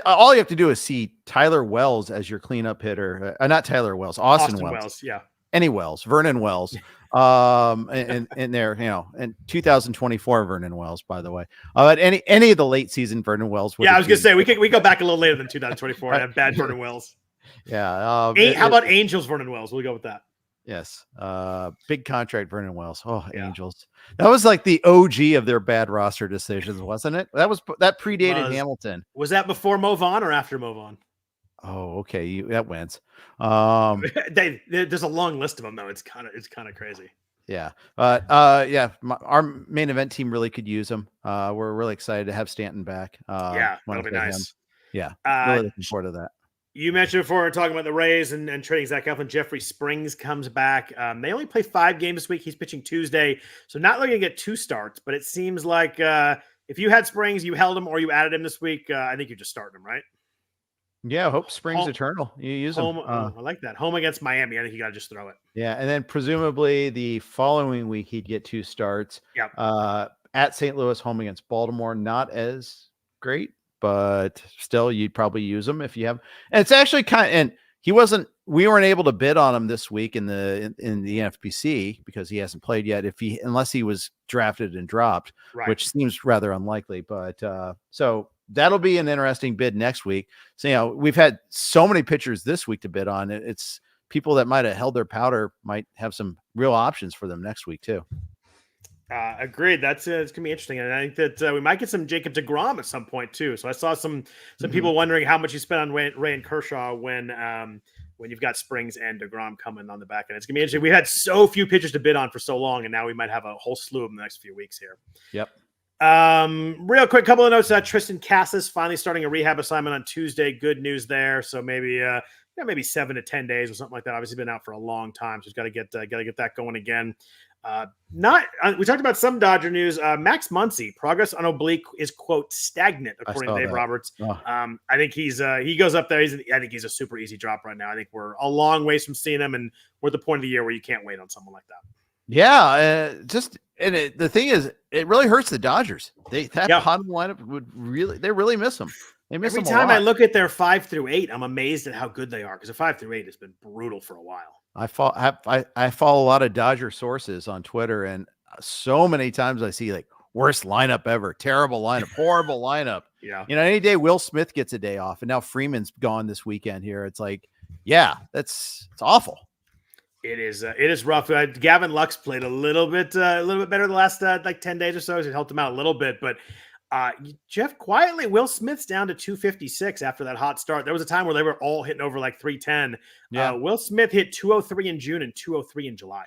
all you have to do is see Tyler Wells as your cleanup hitter. Not Tyler Wells, Austin Wells. Any Wells, Vernon Wells. And there, and 2024 Vernon Wells, by the way. Any of the late season Vernon Wells. I was gonna say we go back a little later than 2024 and have bad Vernon Wells. Yeah. How about Angels Vernon Wells? We'll go with that. Yes. Big contract Vernon Wells. Angels. That was like the OG of their bad roster decisions, wasn't it? That predated Hamilton. Was that before Mo Vaughn or after Mo Vaughn? Oh, okay. That wins. There's a long list of them though. It's kind of crazy. Yeah. Our main event team really could use them. We're really excited to have Stanton back. That'll be nice. Him. Yeah. Really looking forward to that. You mentioned before we're talking about the Rays and trading Zach Eflin. Jeffrey Springs comes back. They only play 5 games this week. He's pitching Tuesday, so not looking to get 2 starts. But it seems like if you had Springs, you held him or you added him this week. I think you're just starting him, right? Yeah, hope Springs eternal. You use him. I like that. Home against Miami. I think you got to just throw it. Yeah, and then presumably the following week he'd get 2 starts. Yep. At St. Louis, home against Baltimore, not as great. But still, you'd probably use him if you have. And it's actually we weren't able to bid on him this week in the NFBC because he hasn't played yet. Unless he was drafted and dropped, right, which seems rather unlikely. But so that'll be an interesting bid next week. So we've had so many pitchers this week to bid on. It's people that might have held their powder might have some real options for them next week too. Agreed. It's gonna be interesting, and I think that we might get some Jacob deGrom at some point too. So I saw some people wondering how much you spent on Ray and Kershaw when you've got Springs and deGrom coming on the back end. It's gonna be interesting. We've had so few pitchers to bid on for so long, and now we might have a whole slew of them the next few weeks here. Yep. Real quick, couple of notes. Triston Casas finally starting a rehab assignment on Tuesday. Good news there. So maybe 7 to 10 days or something like that. Obviously been out for a long time, so he's got to get that going again. We talked about some Dodger news. Max Muncy, progress on oblique is quote stagnant according to Dave Roberts. I think he goes up there. I think he's a super easy drop right now. I think we're a long ways from seeing him, and we're at the point of the year where you can't wait on someone like that. Yeah, the thing is, it really hurts the Dodgers. Bottom lineup they really miss him. They miss every him time I look at their 5 through 8. I'm amazed at how good they are because their 5 through 8 has been brutal for a while. I follow a lot of Dodger sources on Twitter, and so many times I see like worst lineup ever, terrible lineup, horrible lineup. Yeah, any day Will Smith gets a day off, and now Freeman's gone this weekend. Here, it's like, it's awful. It is rough. Gavin Lux played a little bit better the last 10 days or so. It helped him out a little bit, but Jeff, quietly, Will Smith's down to 256 after that hot start. There was a time where they were all hitting over like 310. Yeah. Will Smith hit 203 in June and 203 in July.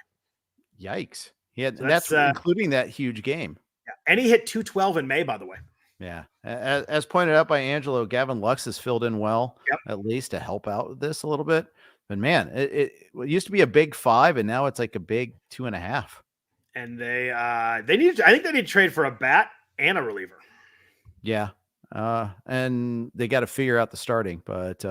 Yikes. That's including that huge game. Yeah. And he hit 212 in May, by the way. Yeah. As pointed out by Angelo, Gavin Lux has filled in well, at least to help out with this a little bit. But man, it used to be a big 5, and now it's like a big 2.5. And I think they need to trade for a bat and a reliever. Yeah. And they got to figure out the starting, but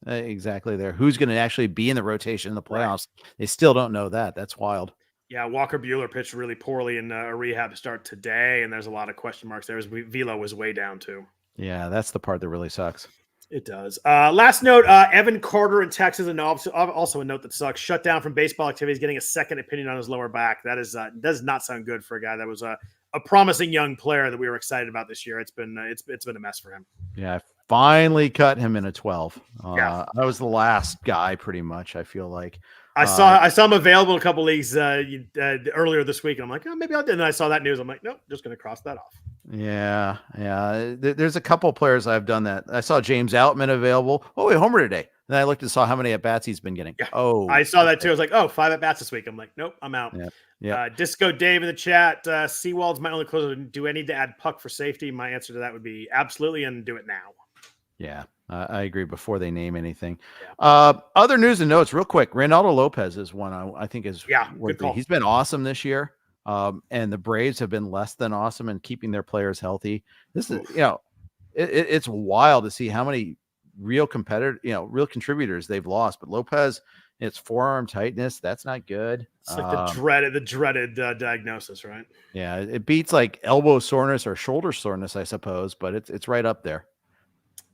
exactly there. Who's going to actually be in the rotation in the playoffs? Right. They still don't know that. That's wild. Yeah. Walker Buehler pitched really poorly in a rehab start today, and there's a lot of question marks there. Velo was way down too. Yeah. That's the part that really sucks. It does. Last note, Evan Carter in Texas, and also a note that sucks. Shut down from baseball activities, getting a second opinion on his lower back. That does not sound good for a guy that was a promising young player that we were excited about this year. It's been a mess for him. Yeah, I finally cut him in a 12. I was the last guy, pretty much. I feel like I saw him available in a couple leagues earlier this week, and I'm like, oh, maybe I'll do. And then I saw that news. I'm like, nope, just going to cross that off. Yeah. There's a couple players I've done that. I saw James Outman available. Oh, wait, homer today. Then I looked and saw how many at bats he's been getting. Yeah. Oh, I saw that too. I was like, 5 at bats this week. I'm like, nope, I'm out. Yeah. Disco Dave in the chat. Seawald's my only closer. Do I need to add puck for safety? My answer to that would be absolutely, and do it now. Yeah, I agree before they name anything. Yeah. Other news and notes real quick. Reynaldo Lopez is one I think is good call. He's been awesome this year. And the Braves have been less than awesome in keeping their players healthy. This is, it's wild to see how many real contributors they've lost. But Lopez, it's forearm tightness. That's not good. It's like the dreaded diagnosis, right? Yeah, it beats like elbow soreness or shoulder soreness, I suppose, but it's right up there.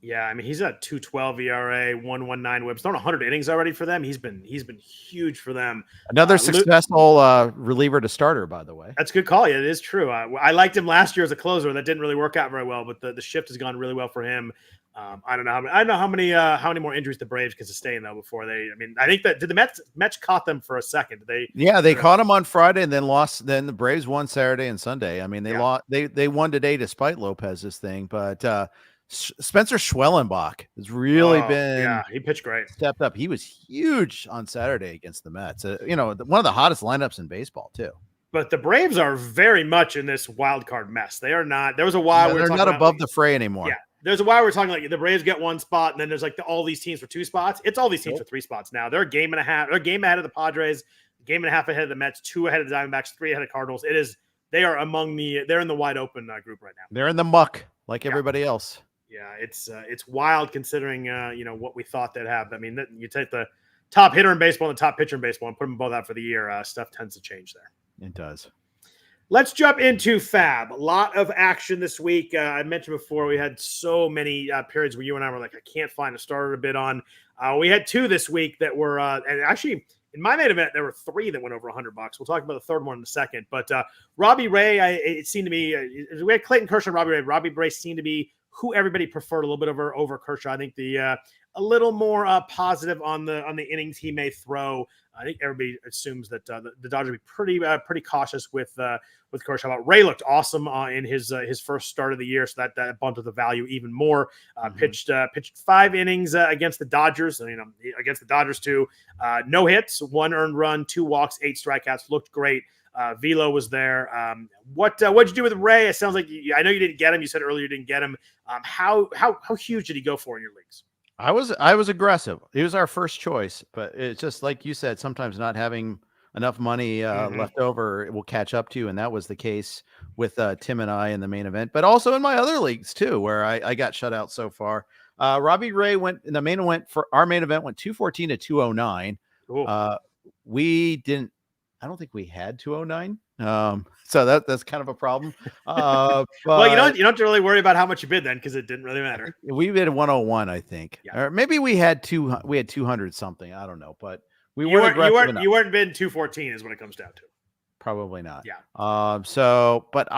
Yeah, I mean, he's at 2.12 ERA, 1.19 WHIP. Thrown 100 innings already for them. He's been huge for them. Another successful reliever to starter, by the way. That's a good call. Yeah, it is true. I liked him last year as a closer. That didn't really work out very well, but the shift has gone really well for him. I don't know how many more injuries the Braves can sustain though before they. I mean, I think that did the Mets caught them for a second. Did they? Yeah, they caught them on Friday and then lost. Then the Braves won Saturday and Sunday. I mean, they lost. They won today despite Lopez's thing, but. Spencer Schwellenbach has really been. Yeah, he pitched great. Stepped up. He was huge on Saturday against the Mets. One of the hottest lineups in baseball too. But the Braves are very much in this wild card mess. They are not. There was a while they're not above the fray anymore. Yeah, there's a while we're talking like the Braves get one spot, and then there's like all these teams for 2 spots. It's all these teams for 3 spots now. They're a game and a half. They're a game ahead of the Padres, a game and a half ahead of the Mets, 2 ahead of the Diamondbacks, 3 ahead of Cardinals. It is. They are they're in the wide open group right now. They're in the muck like everybody else. Yeah, it's wild considering what we thought they'd have. I mean, you take the top hitter in baseball and the top pitcher in baseball and put them both out for the year. Stuff tends to change there. It does. Let's jump into FAAB. A lot of action this week. I mentioned before we had so many periods where you and I were like, I can't find a starter to bid on. We had 2 this week that were, and actually in my main event, there were 3 that went over $100. We'll talk about the third one in a second. But Robbie Ray, it seemed to me, we had Clayton Kershaw and Robbie Ray. Robbie Ray seemed to be who everybody preferred a little bit over Kershaw. I think a little more positive on the innings he may throw. I think everybody assumes that the Dodgers will be pretty cautious with Kershaw. But Ray looked awesome in his first start of the year, so that bumped the value even more. Pitched 5 innings against the Dodgers. Against the Dodgers too. No hits, 1 earned run, 2 walks, 8 strikeouts. Looked great. Velo was there. What'd you do with Ray? It sounds like I know you didn't get him. You said earlier you didn't get him. How huge did he go for in your leagues? I was aggressive. He was our first choice, but it's just like you said, sometimes not having enough money left over will catch up to you, and that was the case with Tim and I in the main event, but also in my other leagues too, where I got shut out so far. Robbie Ray went in the main event for our main event went 214 to 209. Cool. We didn't. I don't think we had 209. So that's kind of a problem. But well, you don't have to really worry about how much you bid then, because it didn't really matter. We bid 101, I think, or maybe we had 200 something. I don't know, but you weren't bidding 214 is what it comes down to. Probably not. Yeah. But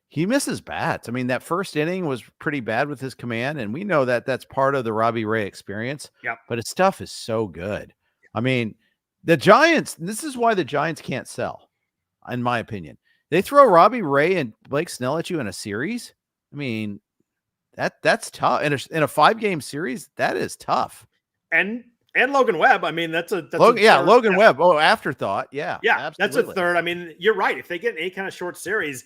he misses bats. I mean, that first inning was pretty bad with his command, and we know that that's part of the Robbie Ray experience. Yeah. But his stuff is so good. I mean, the Giants. This is why the Giants can't sell, in my opinion. They throw Robbie Ray and Blake Snell at you in a series. I mean, that's tough. In a 5-game series, that is tough. And Logan Webb. I mean, that's Logan Webb. Oh, afterthought. Yeah. Absolutely. That's a third. I mean, you're right. If they get any kind of short series,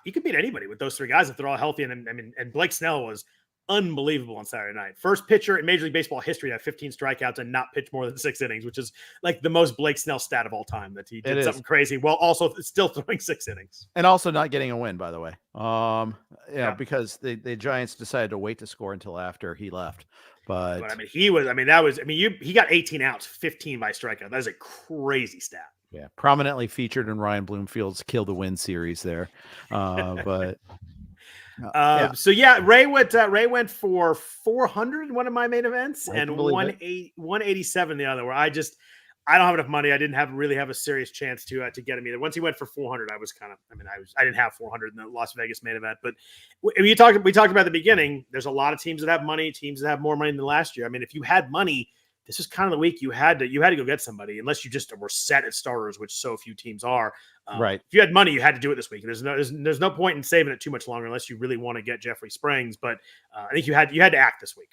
you could beat anybody with those 3 guys if they're all healthy. And Blake Snell was unbelievable on Saturday night. First pitcher in Major League Baseball history to have 15 strikeouts and not pitch more than 6 innings, which is like the most Blake Snell stat of all time, that he did something crazy while also still throwing 6 innings. And also not getting a win, by the way. Because the Giants decided to wait to score until after he left. But he got 18 outs, 15 by strikeout. That is a crazy stat. Yeah. Prominently featured in Ryan Bloomfield's Kill the Win series there. So Ray went for 400 in one of my main events and 187 the other, where I don't have enough money. I didn't really have a serious chance to get him either. Once he went for 400, I didn't have 400 in the Las Vegas main event. But we talked about at the beginning, there's a lot of teams that have money, teams that have more money than last year. I mean, if you had money, this is kind of the week you had to go get somebody, unless you just were set at starters, which so few teams are. Right. If you had money, you had to do it this week. There's no point in saving it too much longer unless you really want to get Jeffrey Springs. But I think you had to act this week.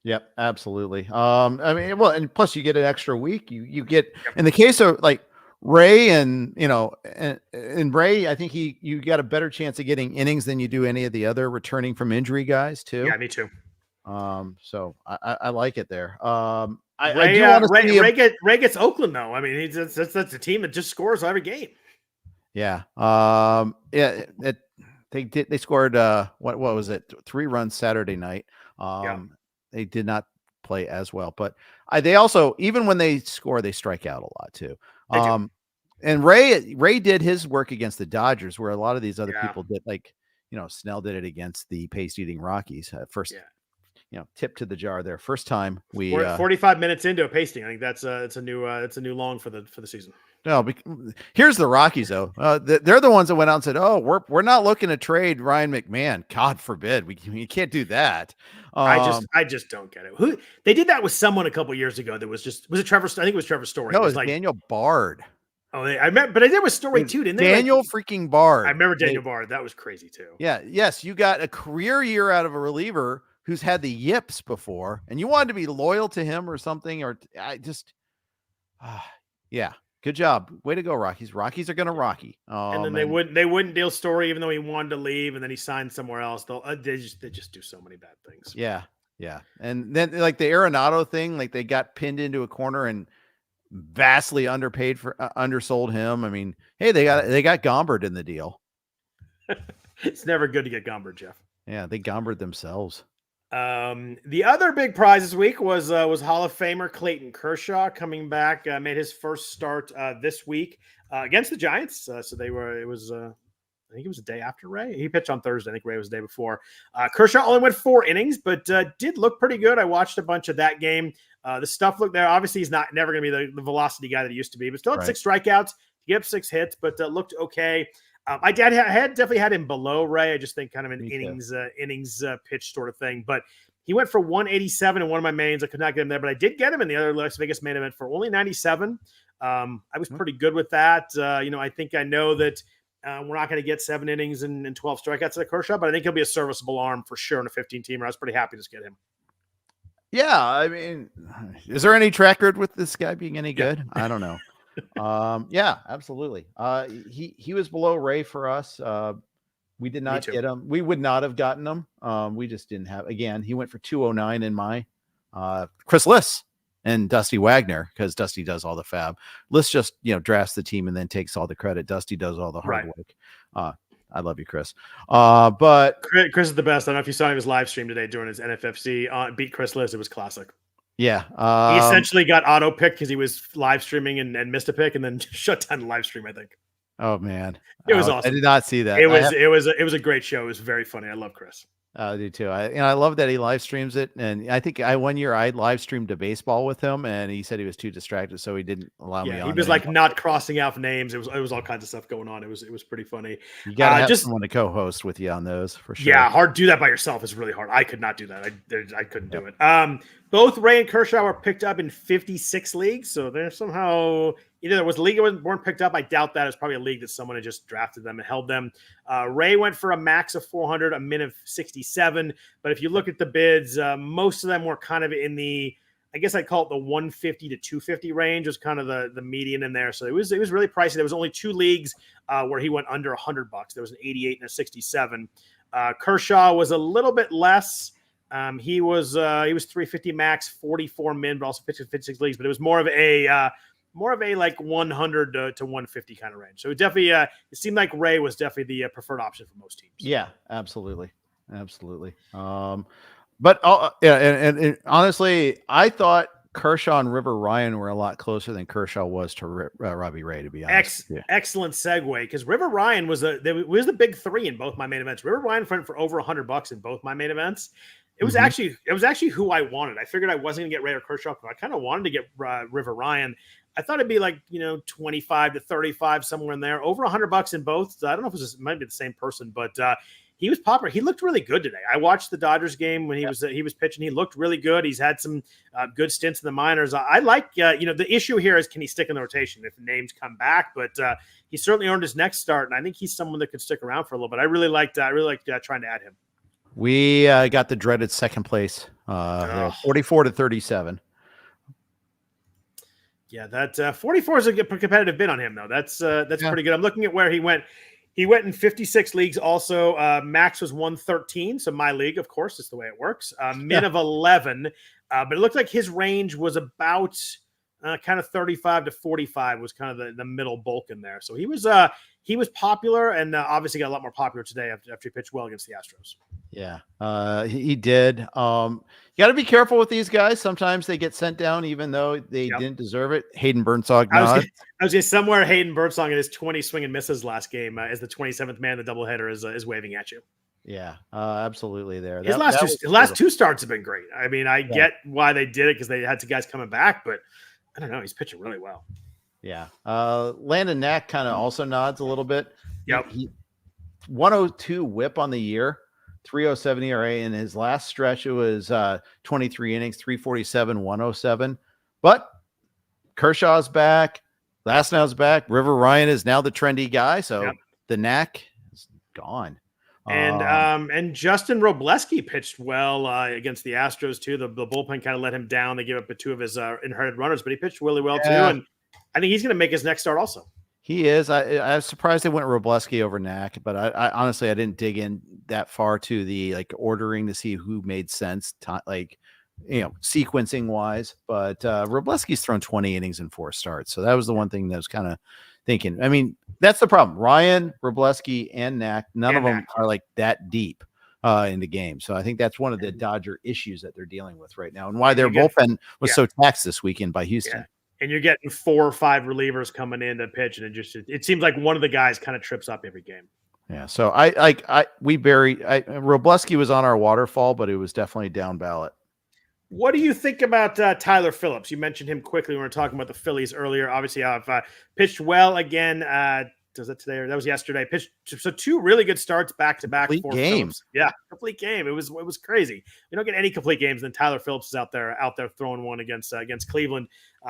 Yep, absolutely. And plus you get an extra week. You get in the case of like Ray and Ray, I think you got a better chance of getting innings than you do any of the other returning from injury guys too. Yeah, me too. So I like it there. Ray gets Oakland though. I mean, that's a team that just scores every game. Yeah. They scored what was it? 3 runs Saturday night. They did not play as well, but they also, even when they score, they strike out a lot too. And Ray did his work against the Dodgers, where a lot of these other people did, like, Snell did it against the pace eating Rockies first. Tip to the jar there. First time we 45 minutes into a pasting. I think that's it's a new long for the season. No, here's the Rockies though. They're the ones that went out and said, "Oh, we're not looking to trade Ryan McMahon. God forbid, we can't do that." I just don't get it. Who they did that with someone a couple years ago. That was it Trevor? I think it was Trevor Story. No, it was like Daniel Bard. Oh, I remember, but I did with Story too, didn't they? Daniel freaking Bard. I remember Daniel Bard. That was crazy too. Yeah. Yes, you got a career year out of a reliever who's had the yips before, and you wanted to be loyal to him or something. Or yeah. Good job. Way to go, Rockies. Rockies are going to Rocky. And then they wouldn't deal Story, even though he wanted to leave, and then he signed somewhere else. They just do so many bad things. Yeah. Yeah. And then like the Arenado thing, like they got pinned into a corner and vastly underpaid for undersold him. I mean, hey, they got Gombard in the deal. It's never good to get Gombard, Jeff. Yeah. They Gombard themselves. The other big prize this week was Hall of Famer Clayton Kershaw coming back, made his first start this week against the Giants. I think it was the day after Ray. He pitched on Thursday. I think Ray was the day before. Kershaw only went 4 innings, but did look pretty good. I watched a bunch of that game. The stuff looked there. Obviously, he's never going to be the velocity guy that he used to be, but still had 6 strikeouts. He gave up 6 hits, but looked okay. I definitely had him below Ray. I just think kind of an innings pitch sort of thing. But he went for 187 in one of my mains. I could not get him there, but I did get him in the other Las Vegas main event for only 97. I was pretty good with that. I think I know that we're not going to get 7 innings and 12 strikeouts at Kershaw, but I think he'll be a serviceable arm for sure in a 15-teamer. I was pretty happy to get him. Yeah, I mean, is there any track record with this guy being any good? I don't know. Yeah, absolutely. He was below Ray for us. We did not get him. We would not have gotten him. We just didn't have. Again, he went for 209 in my Chris Liss and Dusty Wagner, because Dusty does all the fab. Liss just drafts the team and then takes all the credit. Dusty does all the hard work. I love you, Chris. But Chris is the best. I don't know if you saw his live stream today during his NFFC beat Chris Liss. It was classic. Yeah. He essentially got auto picked because he was live streaming and missed a pick and then shut down the live stream, I think. Oh man. It was awesome. I did not see that. It was a great show. It was very funny. I love Chris. I do too. I love that he live streams it. And I think one year I live streamed a baseball with him, and he said he was too distracted, so he didn't allow me on. He was like not crossing out names. It was all kinds of stuff going on. It was pretty funny. You gotta have someone to co-host with you on those for sure. Yeah, hard to do that by yourself is really hard. I could not do that. I couldn't do it. Both Ray and Kershaw were picked up in 56 leagues, so they're somehow either there was a league that weren't picked up. I doubt that. It's probably a league that someone had just drafted them and held them. Ray went for a max of 400, a min of 67. But if you look at the bids, most of them were kind of in the, I guess I'd call it the 150 to 250 range was kind of the median in there. So it was really pricey. There was only 2 leagues where he went under $100. There was an 88 and a 67. Kershaw was a little bit less. He was 350 max, 44 min, but also pitched in 56 leagues. But it was more of a like 100 to 150 kind of range. So it definitely it seemed like Ray was definitely the preferred option for most teams. Yeah, absolutely. But and honestly, I thought Kershaw and River Ryan were a lot closer than Kershaw was to Robbie Ray, to be honest. Excellent segue, because River Ryan was the big 3 in both my main events. River Ryan went for over $100 in both my main events. It was actually who I wanted. I figured I wasn't gonna get Ray or Kershaw, but I kind of wanted to get River Ryan. I thought it'd be like 25 to 35 somewhere in there. Over $100 in both. So I don't know if it might be the same person, but he was popular. He looked really good today. I watched the Dodgers game when he was pitching. He looked really good. He's had some good stints in the minors. I like the issue here is, can he stick in the rotation if names come back? But he certainly earned his next start, and I think he's someone that could stick around for a little bit. I really liked trying to add him. We got the dreaded second place, 44 to 37. Yeah, that 44 is a good competitive bid on him, though. That's pretty good. I'm looking at where he went. He went in 56 leagues also. Max was 113. So my league, of course, is the way it works. Min of 11. But it looked like his range was about kind of 35 to 45 was kind of the middle bulk in there. So he was popular and obviously got a lot more popular today after he pitched well against the Astros. Yeah, he did. You got to be careful with these guys. Sometimes they get sent down even though they didn't deserve it. Hayden Birdsong. I was gonna somewhere Hayden Birdsong in his 20 swing and misses last game as the 27th man, the doubleheader is waving at you. Yeah, absolutely. There, His last two starts have been great. I mean, I get why they did it because they had two guys coming back, but I don't know. He's pitching really well. Yeah. Landon Knack kind of also nods a little bit. Yep. 102 whip on the year, 307 ERA. In his last stretch, it was 23 innings, 347, 107. But Kershaw's back. Glasnow's back. River Ryan is now the trendy guy. So the Knack is gone. And Justin Robleski pitched well against the Astros too. The bullpen kind of let him down. They gave up two of his inherited runners, but he pitched really well too. And I think he's going to make his next start also. He is. I was surprised they went Robleski over Knack, but I honestly I didn't dig in that far to the ordering to see who made sense, sequencing wise. But Robleski's thrown 20 innings in 4 starts, so that was the one thing that was kind of thinking. I mean, that's the problem. Ryan, Robleski, and Knack, none of them are like that deep in the game. So I think that's one of the Dodger issues that they're dealing with right now, and why their bullpen was so taxed this weekend by Houston. Yeah. And you're getting 4 or 5 relievers coming in to pitch, and it seems like one of the guys kind of trips up every game. Yeah. So Robleski was on our waterfall, but it was definitely down ballot. What do you think about Tyler Phillips? You mentioned him quickly when we were talking about the Phillies earlier. Obviously, I've pitched well again. Was that today or that was yesterday? Pitched so 2 really good starts back to back. Complete games. Yeah, complete game. It was crazy. We don't get any complete games. And then Tyler Phillips is out there throwing one against Cleveland.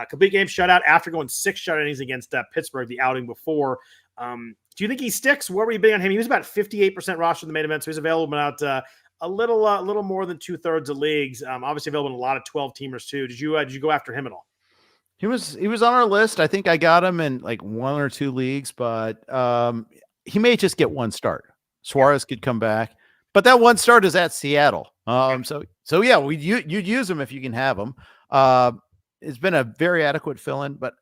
Complete game shutout after going 6 shutout innings against Pittsburgh the outing before. Do you think he sticks? What were you betting on him? He was about 58% roster in the main event, so he's available about a little more than 2/3 of leagues. Obviously available in a lot of 12-teamers too. Did you go after him at all? He was on our list. I think I got him in like 1 or 2 leagues, but he may just get 1 start. Suarez could come back, but that 1 start is at Seattle. So yeah, you'd use him if you can have him. It's been a very adequate fill-in, but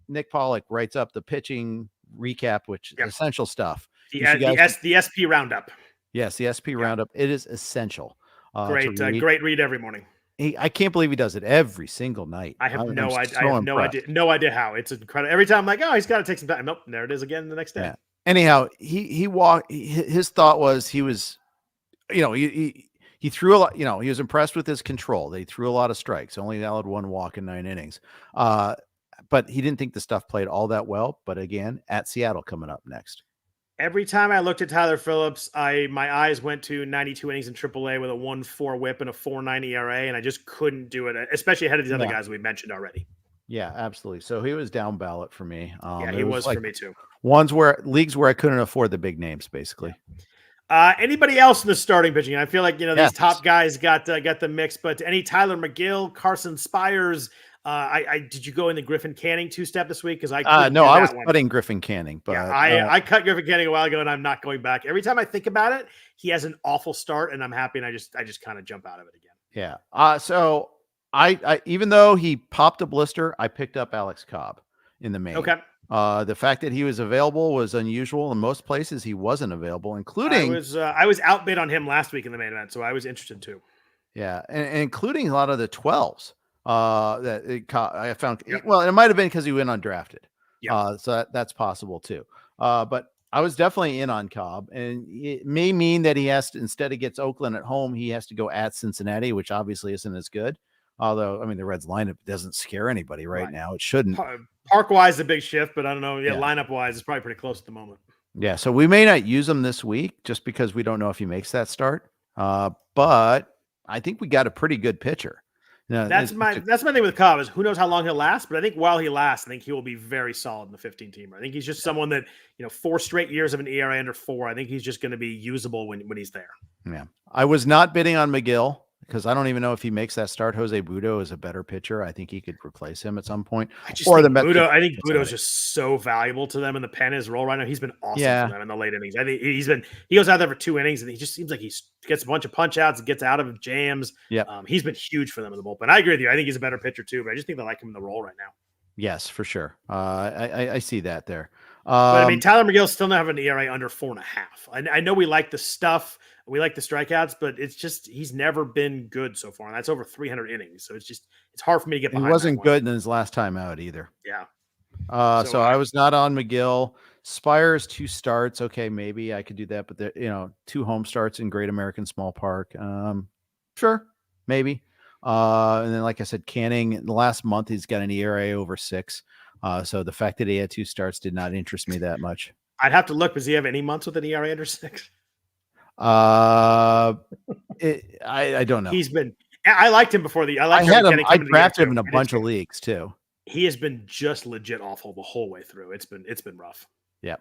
Nick Pollock writes up the pitching recap, which is essential stuff. The SP roundup. Yes, the SP roundup. It is essential. Great read every morning. I can't believe he does it every single night. I have no idea how. It's incredible. Every time I'm like, oh, he's got to take some time. Nope, there it is again the next day. Yeah. Anyhow, his thought was he was, he threw a lot, he was impressed with his control. They threw a lot of strikes, only allowed 1 walk in 9 innings. But he didn't think the stuff played all that well. But again, at Seattle coming up next. Every time I looked at Tyler Phillips, my eyes went to 92 innings in AAA with a 1.4 whip and a 4.9 ERA, and I just couldn't do it, especially ahead of these other guys we mentioned already. Yeah, absolutely. So he was down ballot for me. He was for me too. Leagues where I couldn't afford the big names, basically. Anybody else in the starting pitching? I feel like these top guys got the mix, but any Tyler McGill, Carson Spires. Did you go in the Griffin Canning 2-step this week? Because I was cutting Griffin Canning, but I cut Griffin Canning a while ago, and I'm not going back. Every time I think about it, he has an awful start, and I'm happy, and I just kind of jump out of it again. Yeah. So I even though he popped a blister, I picked up Alex Cobb in the main. Okay. The fact that he was available was unusual. In most places, he wasn't available, including I was outbid on him last week in the main event, so I was interested too. Yeah, and including a lot of the 12s. I found well, it might have been because he went undrafted. So that's possible too. But I was definitely in on Cobb, and it may mean that he has to, instead of gets Oakland at home, he has to go at Cincinnati, which obviously isn't as good. Although, I mean, the Reds lineup doesn't scare anybody right now. It shouldn't. Park wise, a big shift, but I don't know. Lineup wise, it's probably pretty close at the moment. Yeah, so we may not use him this week just because we don't know if he makes that start. But I think we got a pretty good pitcher. That's my thing with Cobb is who knows how long he'll last, but I think while he lasts, I think he will be very solid in the 15-teamer. I think he's just someone that 4 straight years of an ERA under 4. I think he's just going to be usable when he's there. Yeah, I was not bidding on McGill because I don't even know if he makes that start. Jose Budo is a better pitcher. I think he could replace him at some point. I think Budo's just so valuable to them in the pen his role right now. He's been awesome for them in the late innings. I think he goes out there for 2 innings and he just seems like he gets a bunch of punch outs and gets out of jams. Yeah. He's been huge for them in the bullpen. I agree with you. I think he's a better pitcher too, but I just think they like him in the role right now. Yes, for sure. I see that there. But I mean, Tyler McGill's still not having an ERA under 4.5. I know we like the stuff, we like the strikeouts, but it's just he's never been good so far, and that's over 300 innings. So it's hard for me to get behind. He wasn't good in his last time out either. Yeah. So I was not on McGill. Spires 2 starts. Okay, maybe I could do that, but 2 home starts in Great American Small Park. Sure, maybe. And then, like I said, Canning in the last month, he's got an ERA over 6. So the fact that he had 2 starts did not interest me that much. I'd have to look. Does he have any months with an ERA under 6? I don't know. I liked him before I drafted him in a bunch of leagues too. He has been just legit awful the whole way through. It's been rough. Yeah.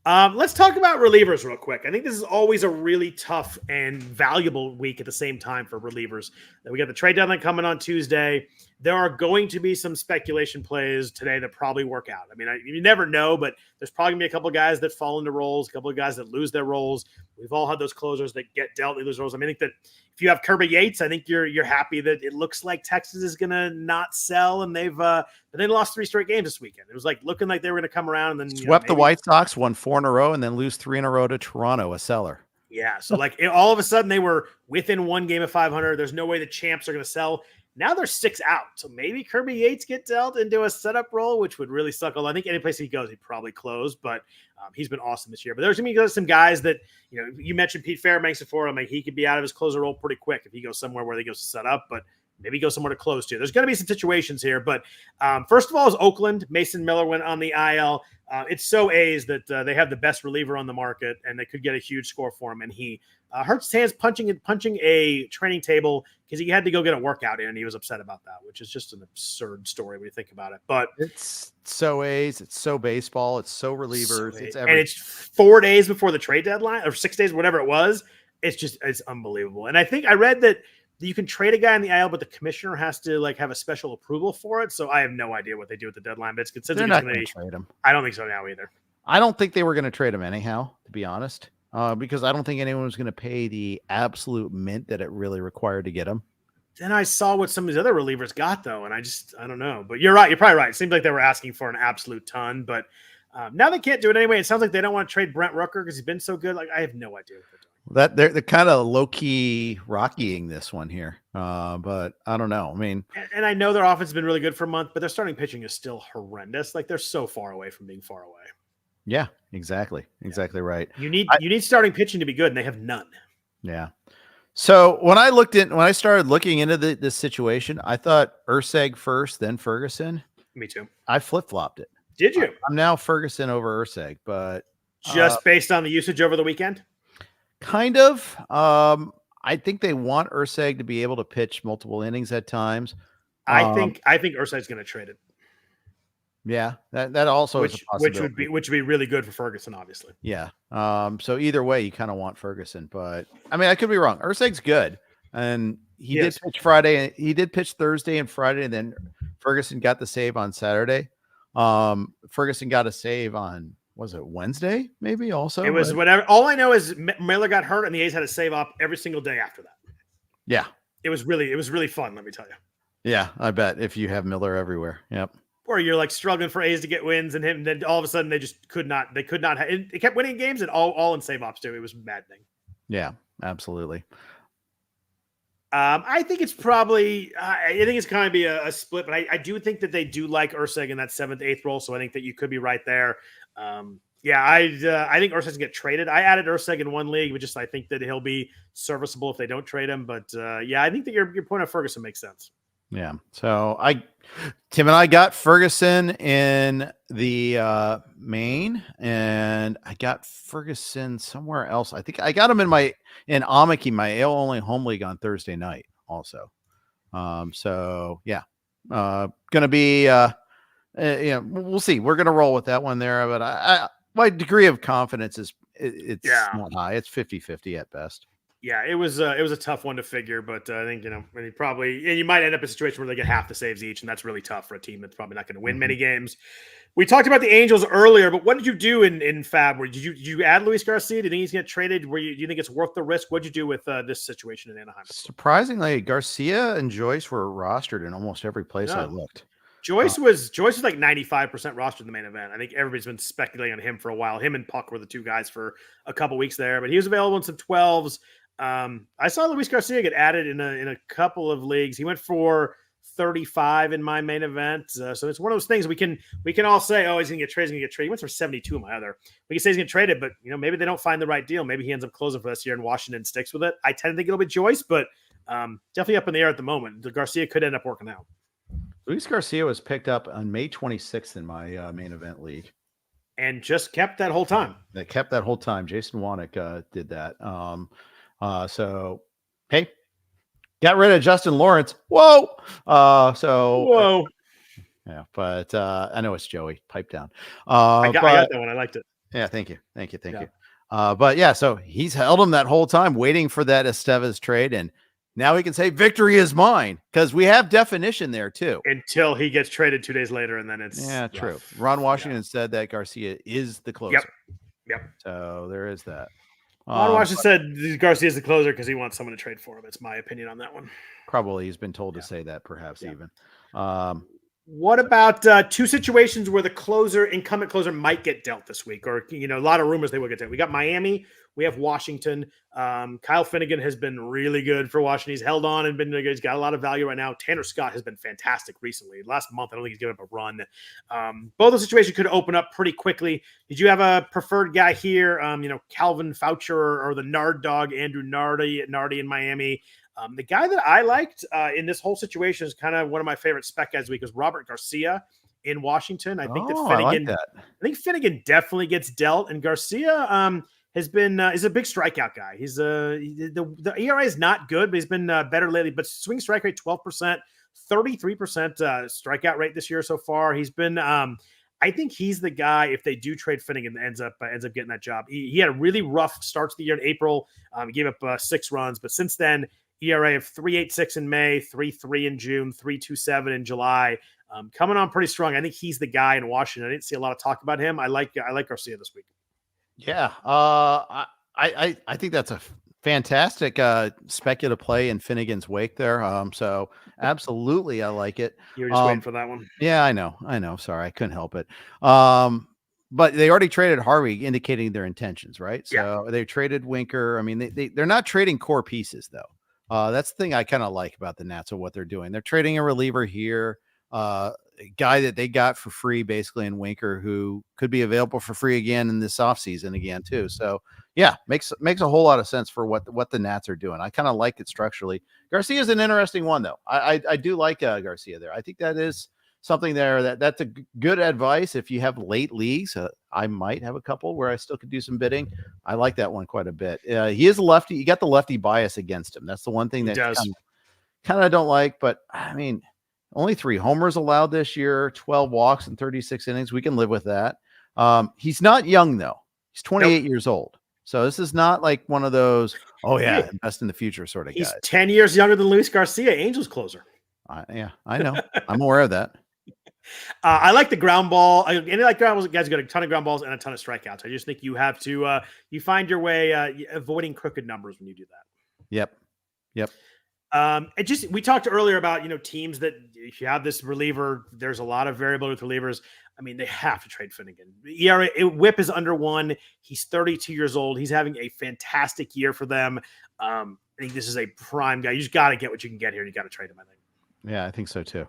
Let's talk about relievers real quick. I think this is always a really tough and valuable week at the same time for relievers. We got the trade deadline coming on Tuesday. There are going to be some speculation plays today that probably work out. I mean, you never know, but there's probably going to be a couple of guys that fall into roles, a couple of guys that lose their roles. We've all had those closers that get dealt, they lose roles. I mean, I think that if you have Kirby Yates, I think you're happy that it looks like Texas is going to not sell, and they lost 3 straight games this weekend. It was looking like they were going to come around and then swept the White Sox, won 4 in a row, and then lose 3 in a row to Toronto, a seller. Yeah, so all of a sudden they were within 1 game of 500. There's no way the champs are going to sell. Now they're 6 out. So maybe Kirby Yates get dealt into a setup role, which would really suck. Although I think any place he goes, he'd probably close. But he's been awesome this year. But there's going to be some guys that, you mentioned Pete Fairbanks before. He could be out of his closer role pretty quick if he goes somewhere where he goes to set up. But maybe go somewhere to close to. There's going to be some situations here. But first of all is Oakland. Mason Miller went on the IL. It's so A's that they have the best reliever on the market, and they could get a huge score for him. And he hurt his hands punching a training table because he had to go get a workout in, and he was upset about that, which is just an absurd story when you think about it. But it's so A's, it's so baseball, it's so relievers, it's everything. And it's 4 days before the trade deadline, or 6 days, whatever it was. It's unbelievable. And I think I read that you can trade a guy in the IL, but the commissioner has to have a special approval for it. So I have no idea what they do at the deadline, but it's considered. They're not going to trade him. I don't think so now either. I don't think they were going to trade him anyhow, to be honest, because I don't think anyone was going to pay the absolute mint that it really required to get him. Then I saw what some of these other relievers got, though, and I don't know. But you're right. You're probably right. It seems like they were asking for an absolute ton, but now they can't do it anyway. It sounds like they don't want to trade Brent Rooker because he's been so good. I have no idea what they're doing. That they're kind of low-key rockying this one here, but I don't know. I mean, and I know their offense has been really good for a month, but their starting pitching is still horrendous. They're so far away from being far away. Yeah, exactly right. You need starting pitching to be good, and they have none. Yeah. So when I started looking into this situation, I thought Urseg first, then Ferguson. Me too. I flip-flopped it. Did you? I'm now Ferguson over Urseg, but just based on the usage over the weekend. Kind of. I think they want Urseg to be able to pitch multiple innings at times. I think Urseg's going to trade it. Yeah, that also is a possibility. Which would be really good for Ferguson, obviously. Yeah. So either way, you kind of want Ferguson, but I mean, I could be wrong. Urseg's good, and he did pitch Friday. He did pitch Thursday and Friday, and then Ferguson got the save on Saturday. Ferguson got a save on. Was it Wednesday? Maybe also. It was whatever. All I know is Miller got hurt, and the A's had to save up every single day after that. Yeah, it was really fun. Let me tell you. Yeah, I bet if you have Miller everywhere. Yep. Or you're struggling for A's to get wins, and then all of a sudden they just could not. They could not. It kept winning games, and all in save ops too. It was maddening. Yeah, absolutely. I think it's probably. I think it's kind of be a split, but I do think that they do like Urseg in that 7th, 8th role. So I think that you could be right there. I think Urseg's gonna get traded. I added Urseg in one league, but I think that he'll be serviceable if they don't trade him. But I think that your point of Ferguson makes sense. Yeah. So Tim and I got Ferguson in the main, and I got Ferguson somewhere else. I think I got him in Amiki, my AL only home league on Thursday night also. So yeah, gonna be, we'll see. We're going to roll with that one there, but my degree of confidence is not high. It's 50-50 at best. Yeah, it was a tough one to figure, but I think you might end up in a situation where they get half the saves each, and that's really tough for a team that's probably not going to win many games. We talked about the Angels earlier, but what did you do in FAAB? Did you add Luis Garcia? Do you think he's going to get traded? Do you think it's worth the risk? What did you do with this situation in Anaheim? Surprisingly, Garcia and Joyce were rostered in almost every place I looked. Joyce was like 95% rostered in the main event. I think everybody's been speculating on him for a while. Him and Puck were the two guys for a couple weeks there, but he was available in some 12s. I saw Luis Garcia get added in a couple of leagues. He went for 35 in my main event. So it's one of those things we can all say, oh, he's going to get traded. He went for 72 in my other. We can say he's going to trade it, but maybe they don't find the right deal. Maybe he ends up closing for this year and Washington sticks with it. I tend to think it'll be Joyce, but definitely up in the air at the moment. The Garcia could end up working out. Luis Garcia was picked up on May 26th in my main event league. And just kept that whole time. They kept that whole time. Jason Wannick did that. So, hey, got rid of Justin Lawrence. Whoa. Whoa. Yeah, but I know it's Joey. Pipe down. I got that one. I liked it. Yeah, thank you. But yeah, so he's held him that whole time waiting for that Estevez trade, and now he can say victory is mine because we have definition there too. Until he gets traded 2 days later, and then it's true. Ron Washington said that Garcia is the closer. Yep. So there is that. Ron Washington said Garcia is the closer because he wants someone to trade for him. It's my opinion on that one. Probably he's been told to say that, perhaps even. What about two situations where the incumbent closer might get dealt this week? Or, a lot of rumors they will get dealt. We got Miami. We have Washington. Kyle Finnegan has been really good for Washington. He's held on and been good. He's got a lot of value right now. Tanner Scott has been fantastic recently. Last month, I don't think he's given up a run. Both those situations could open up pretty quickly. Did you have a preferred guy here? Calvin Foucher or the Nard dog, Andrew Nardi in Miami. The guy that I liked in this whole situation is kind of one of my favorite spec guys this week was Robert Garcia in Washington. I think I think Finnegan definitely gets dealt, and Garcia has been is a big strikeout guy. He's the ERA is not good, but he's been better lately. But swing strike rate 12%, 33% strikeout rate this year so far. He's been I think he's the guy. If they do trade Finnegan, ends up getting that job. He had a really rough start to the year in April. He gave up 6 runs, but since then. ERA of 3.86 in May, 3.3 in June, 3.27 in July. Coming on pretty strong. I think he's the guy in Washington. I didn't see a lot of talk about him. I like Garcia this week. Yeah, I think that's a fantastic speculative play in Finnegan's wake there. So absolutely, I like it. You were just waiting for that one. Yeah, I know. Sorry, I couldn't help it. But they already traded Harvey, indicating their intentions, right? So they traded Winker. I mean, they're not trading core pieces though. That's the thing I kind of like about the Nats of what they're doing. They're trading a reliever here, a guy that they got for free basically in Winker, who could be available for free again in this offseason again too. So yeah, makes a whole lot of sense for what the Nats are doing. I kind of like it structurally. Garcia is an interesting one though. I do like Garcia there. I think that is something there that's a good advice. If you have late leagues, I might have a couple where I still could do some bidding. I like that one quite a bit. He is a lefty. You got the lefty bias against him. That's the one thing that kind of don't like, but I mean, only 3 homers allowed this year, 12 walks in 36 innings. We can live with that. He's not young though. He's 28 years old. So this is not like one of those, invest in the future sort of guys. He's 10 years younger than Luis Garcia, Angels closer. I know. I'm aware of that. I like the ground ball. Any like ground balls, guys got a ton of ground balls and a ton of strikeouts. I just think you have to you find your way avoiding crooked numbers when you do that. Yep. We talked earlier about teams that if you have this reliever, there's a lot of variable with relievers. I mean, they have to trade Finnegan. ERA WHIP is under 1. He's 32 years old. He's having a fantastic year for them. I think this is a prime guy. You just got to get what you can get here. You got to trade him. I think. Yeah, I think so too.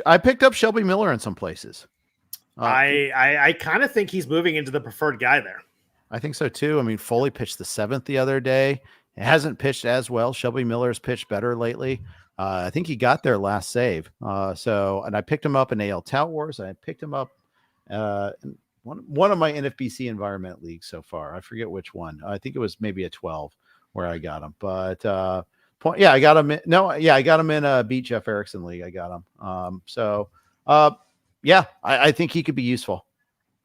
I picked up Shelby Miller in some places. I kind of think he's moving into the preferred guy there. I think so too. I mean, Foley pitched the 7th the other day. It hasn't pitched as well. Shelby Miller's pitched better lately. I think he got their last save. And I picked him up in AL Tout Wars. I picked him up in one of my NFBC environment leagues so far. I forget which one. I think it was maybe a 12 where I got him. But I got him. I got him in a Beat Jeff Erickson league. I got him. I think he could be useful.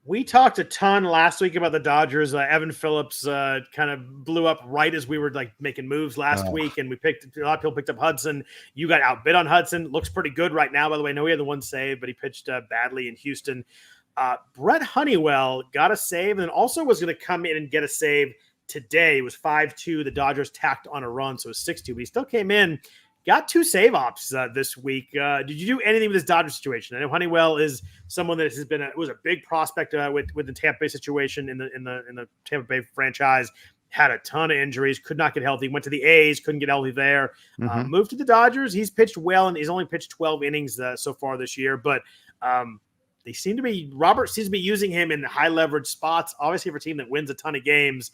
We talked a ton last week about the Dodgers. Evan Phillips kind of blew up right as we were like making moves last week, and a lot of people picked up Hudson. You got outbid on Hudson. Looks pretty good right now, by the way. I know he had the one save, but he pitched badly in Houston. Brett Honeywell got a save and then also was going to come in and get a save today. It was 5-2. The Dodgers tacked on a run, so it was 6-2, but he still came in. Got 2 save ops this week. Did you do anything with this Dodger situation? I know Honeywell is someone that has been was a big prospect with the Tampa Bay situation in the Tampa Bay franchise. Had a ton of injuries, could not get healthy. Went to the A's, couldn't get healthy there. Moved to the Dodgers. He's pitched well, and he's only pitched 12 innings so far this year. But Robert seems to be using him in high leverage spots. Obviously, for a team that wins a ton of games.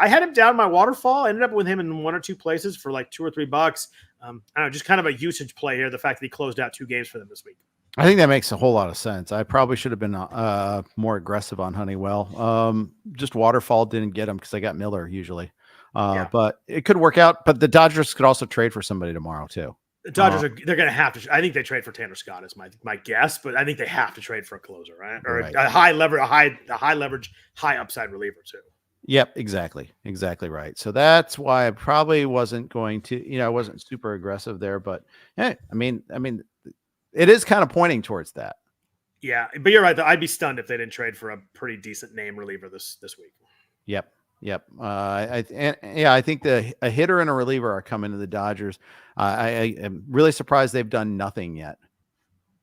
I had him down my waterfall. I ended up with him in 1 or 2 places for like $2 or $3. I don't know, just kind of a usage play here. The fact that he closed out 2 games for them this week. I think that makes a whole lot of sense. I probably should have been more aggressive on Honeywell. Just waterfall didn't get him because I got Miller usually. But it could work out. But the Dodgers could also trade for somebody tomorrow too. The Dodgers they're going to have to. I think they trade for Tanner Scott is my guess, but I think they have to trade for a closer, right? Or right. a high leverage, high upside reliever too. Yep, exactly right. So that's why I probably wasn't going to, I wasn't super aggressive there, but hey, I mean, it is kind of pointing towards that. Yeah, but you're right. Though. I'd be stunned if they didn't trade for a pretty decent name reliever this week. Yep. I think a hitter and a reliever are coming to the Dodgers. I am really surprised they've done nothing yet.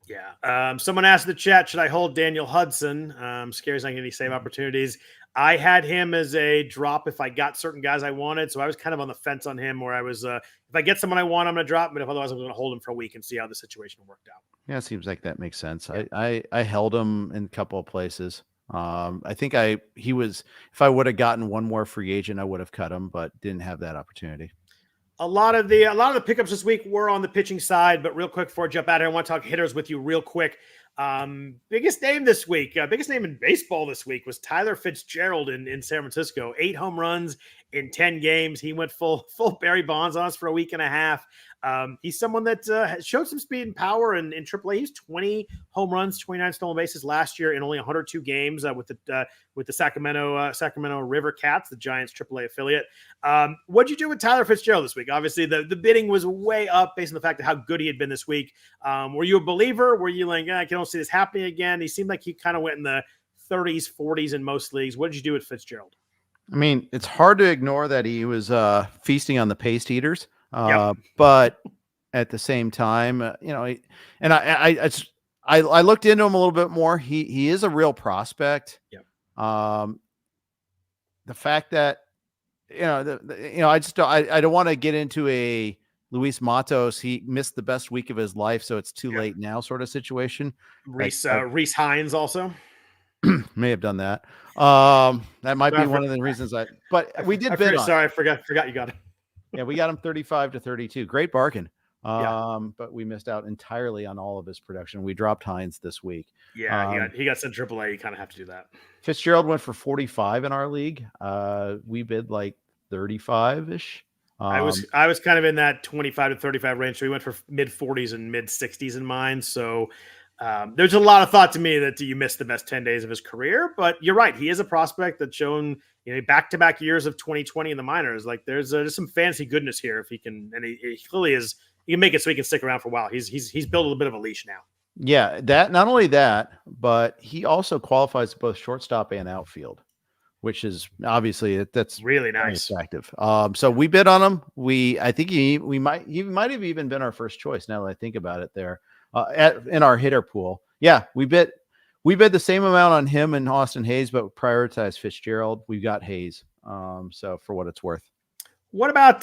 Yeah. Someone asked in the chat, should I hold Daniel Hudson? Scary's not getting any save opportunities. I had him as a drop if I got certain guys I wanted. So I was kind of on the fence on him where I was, if I get someone I want, I'm going to drop him. But if otherwise, I'm going to hold him for a week and see how the situation worked out. Yeah, it seems like that makes sense. Yeah. I held him in a couple of places. I think if I would have gotten one more free agent, I would have cut him, but didn't have that opportunity. A lot of the pickups this week were on the pitching side, but real quick before I jump out here, I want to talk hitters with you real quick. Biggest name this week, biggest name in baseball this week was Tyler Fitzgerald in San Francisco. 8 home runs in 10 games. He went full Barry Bonds on us for a week and a half. He's someone that showed some speed and power in AAA. He's 20 home runs, 29 stolen bases last year in only 102 games with the Sacramento River Cats, the Giants AAA affiliate. What'd you do with Tyler Fitzgerald this week? Obviously, the bidding was way up based on the fact of how good he had been this week. Were you a believer? Were you like, I don't see this happening again? He seemed like he kind of went in the 30s, 40s in most leagues. What did you do with Fitzgerald? I mean, it's hard to ignore that he was feasting on the paste eaters. Yep. But at the same time, I looked into him a little bit more. He is a real prospect. Yep. The fact that, I don't want to get into a Luis Matos. He missed the best week of his life, so it's too late now sort of situation. Reese Hines also may have done that. That might be one of the reasons we did bid on. Sorry, I forgot you got it. Yeah, we got him 35 to 32. Great bargain. But we missed out entirely on all of his production. We dropped Hines this week. Yeah, he got sent AAA. You kind of have to do that. Fitzgerald went for 45 in our league. We bid like 35-ish. I was kind of in that 25 to 35 range. So we went for mid 40s and mid 60s in mine. So there's a lot of thought to me that you missed the best 10 days of his career, but you're right. He is a prospect that's shown, back-to-back years of 2020 in the minors. Like there's some fancy goodness here if he can, and he clearly is. He can make it so he can stick around for a while. He's built a little bit of a leash now. Yeah, that not only that, but he also qualifies both shortstop and outfield, which is obviously that's really nice, attractive. So we bid on him. I think he might have even been our first choice. Now that I think about it, there in our hitter pool, we bid the same amount on him and Austin Hayes, but prioritized Fitzgerald. We got Hayes. So for what it's worth. What about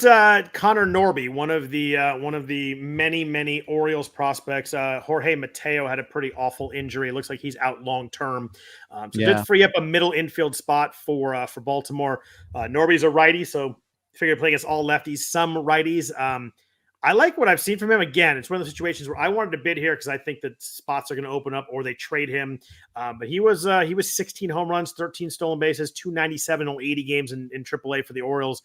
Connor Norby, one of the many Orioles prospects? Jorge Mateo had a pretty awful injury. It looks like he's out long term. Did free up a middle infield spot for Baltimore. Norby's a righty, so figure playing against all lefties, some righties. I like what I've seen from him. Again, it's one of those situations where I wanted to bid here because I think that spots are going to open up or they trade him. But he was 16 home runs, 13 stolen bases, 297 on 80 games in AAA for the Orioles.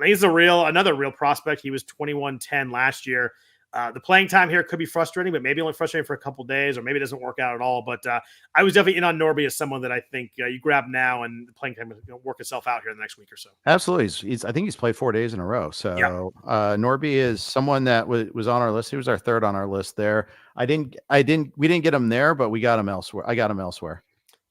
He's another real prospect. He was 21-10 last year. The playing time here could be frustrating, but maybe only frustrating for a couple days, or maybe it doesn't work out at all. But I was definitely in on Norby as someone that I think you grab now, and the playing time will work itself out here in the next week or so. Absolutely. I think he's played 4 days in a row. So Norby is someone that was on our list. He was our third on our list there. We didn't get him there, but we got him elsewhere. I got him elsewhere.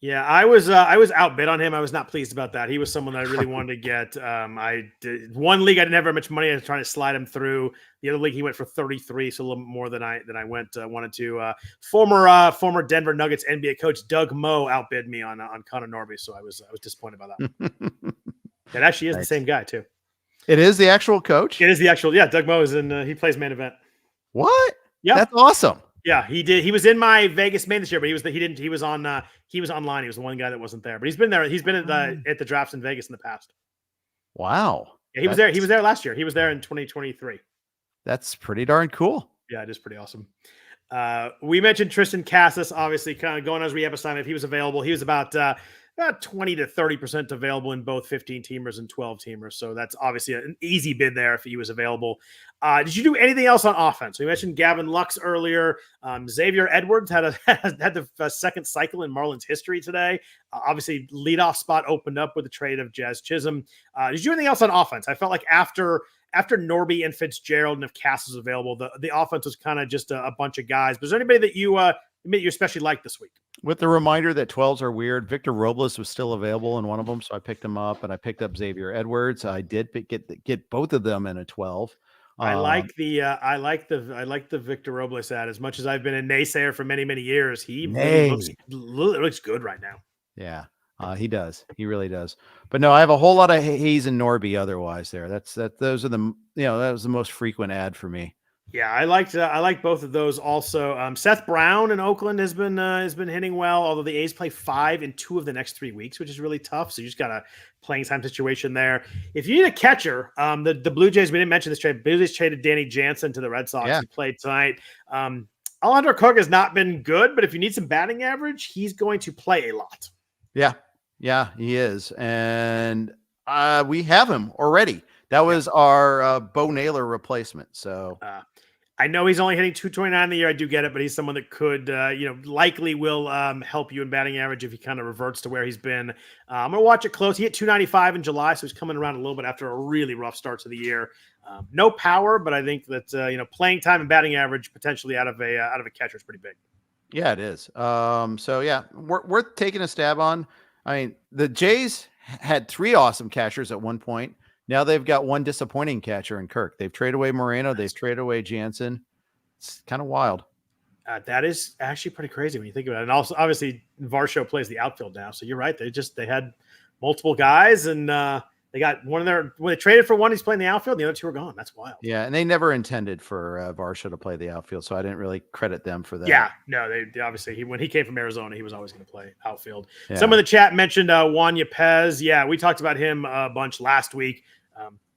Yeah, I was outbid on him. I was not pleased about that. He was someone that I really wanted to get. I did one league I didn't have very much money. I was trying to slide him through. The other league he went for 33, so a little more than I wanted to. Former Denver Nuggets NBA coach Doug Moe outbid me on Connor Norby, so I was disappointed by that. It actually is the same guy too. It is the actual coach. It is the actual. Yeah, Doug Moe is in. He plays main event. What? Yeah, that's awesome. Yeah, he did. He was in my Vegas main this year, but he was online. He was the one guy that wasn't there, but he's been there. He's been at the drafts in Vegas in the past. Wow. Yeah, he was there. He was there last year. He was there in 2023. That's pretty darn cool. Yeah, it is pretty awesome. We mentioned Triston Casas, obviously kind of going on his rehab assignment. If he was available, he was about 20 to 30% available in both 15-teamers and 12-teamers. So that's obviously an easy bid there if he was available. Did you do anything else on offense? We mentioned Gavin Lux earlier. Xavier Edwards had the second cycle in Marlins history today. Obviously, leadoff spot opened up with the trade of Jazz Chisholm. Did you do anything else on offense? I felt like after Norby and Fitzgerald, and if Cass was available, the offense was kind of just a bunch of guys. But is there anybody that you especially liked this week? With the reminder that 12s are weird, Victor Robles was still available in one of them, so I picked him up, and I picked up Xavier Edwards. I did get both of them in a 12. I like the Victor Robles ad as much as I've been a naysayer for many, many years. He looks good right now. Yeah, he does. He really does. But no, I have a whole lot of Hayes and Norby otherwise there. Those are that was the most frequent ad for me. Yeah, I like both of those also. Seth Brown in Oakland has been hitting well, although the A's play 5 in 2 of the next 3 weeks, which is really tough. So you just got a playing time situation there. If you need a catcher, the Blue Jays, we didn't mention this trade. Blue Jays traded Danny Jansen to the Red Sox. Yeah. He played tonight. Alejandro Kirk has not been good, but if you need some batting average, he's going to play a lot. Yeah, he is. And we have him already. That was our Bo Naylor replacement. So I know he's only hitting 229 in the year. I do get it, but he's someone that could, likely will help you in batting average if he kind of reverts to where he's been. I'm going to watch it close. He hit 295 in July, so he's coming around a little bit after a really rough start to the year. No power, but I think that playing time and batting average potentially out of a catcher is pretty big. Yeah, it is. So yeah, worth taking a stab on. I mean, the Jays had 3 awesome catchers at one point. Now they've got 1 disappointing catcher in Kirk. They've traded away Moreno. They've traded away Jansen. It's kind of wild. That is actually pretty crazy when you think about it. And also, obviously, Varsho plays the outfield now. So you're right. They had multiple guys, and they got when they traded for one, he's playing the outfield, and the other 2 are gone. That's wild. Yeah, and they never intended for Varsho to play the outfield, so I didn't really credit them for that. Yeah, no, they obviously when he came from Arizona, he was always going to play outfield. Yeah. Some of the chat mentioned Juan Yepez. Yeah, we talked about him a bunch last week.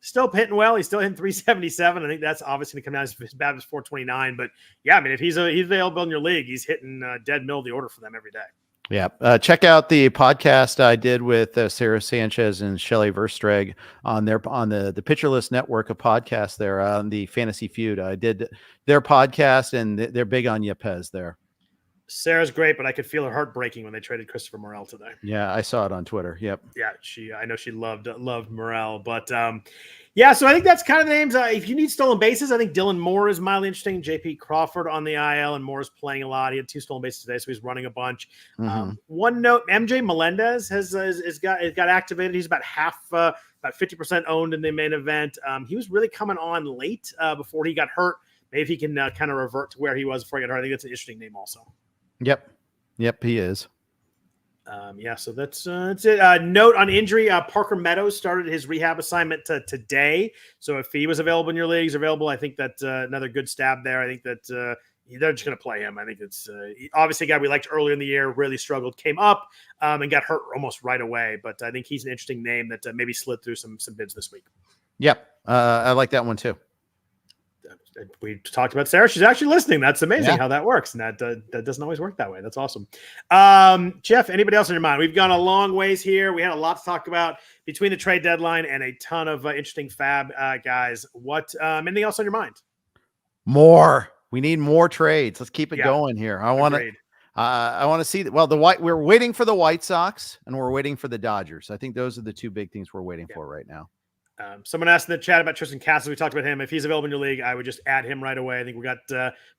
Still hitting well. He's still hitting 377. I think that's obviously going to come down to his bat is 429. But yeah, I mean, if he's available in your league, he's hitting dead middle of the order for them every day. Yeah. Check out the podcast I did with Sarah Sanchez and Shelly Verstreg on the Pitcher List network of podcasts there on the Fantasy Feud. I did their podcast, and they're big on Yepez there. Sarah's great, but I could feel her heart breaking when they traded Christopher Morel today. Yeah, I saw it on Twitter. Yep. Yeah, I know she loved Morel, but yeah. So I think that's kind of the names. If you need stolen bases, I think Dylan Moore is mildly interesting. JP Crawford on the IL, and Moore is playing a lot. He had 2 stolen bases today, so he's running a bunch. Mm-hmm. One note: MJ Melendez has got activated. He's about 50% owned in the main event. He was really coming on late before he got hurt. Maybe he can kind of revert to where he was before he got hurt. I think that's an interesting name also. Yep, he is. So that's it. Note on injury: Parker Meadows started his rehab assignment today. So if he was available in your leagues, I think that's another good stab there. I think that they're just going to play him. I think it's obviously a guy we liked earlier in the year, really struggled, came up and got hurt almost right away. But I think he's an interesting name that maybe slid through some bids this week. Yep, I like that one too. We talked about Sarah. She's actually listening. That's amazing how that works. And that doesn't always work that way. That's awesome. Jeff, anybody else in your mind? We've gone a long ways here. We had a lot to talk about between the trade deadline and a ton of interesting FAAB guys. What anything else on your mind? More. We need more trades. Let's keep it going here. I want to see that. Well, we're waiting for the White Sox and we're waiting for the Dodgers. I think those are the two big things we're waiting for right now. Someone asked in the chat about Triston Casas. We talked about him. If he's available in your league, I would just add him right away. I think we got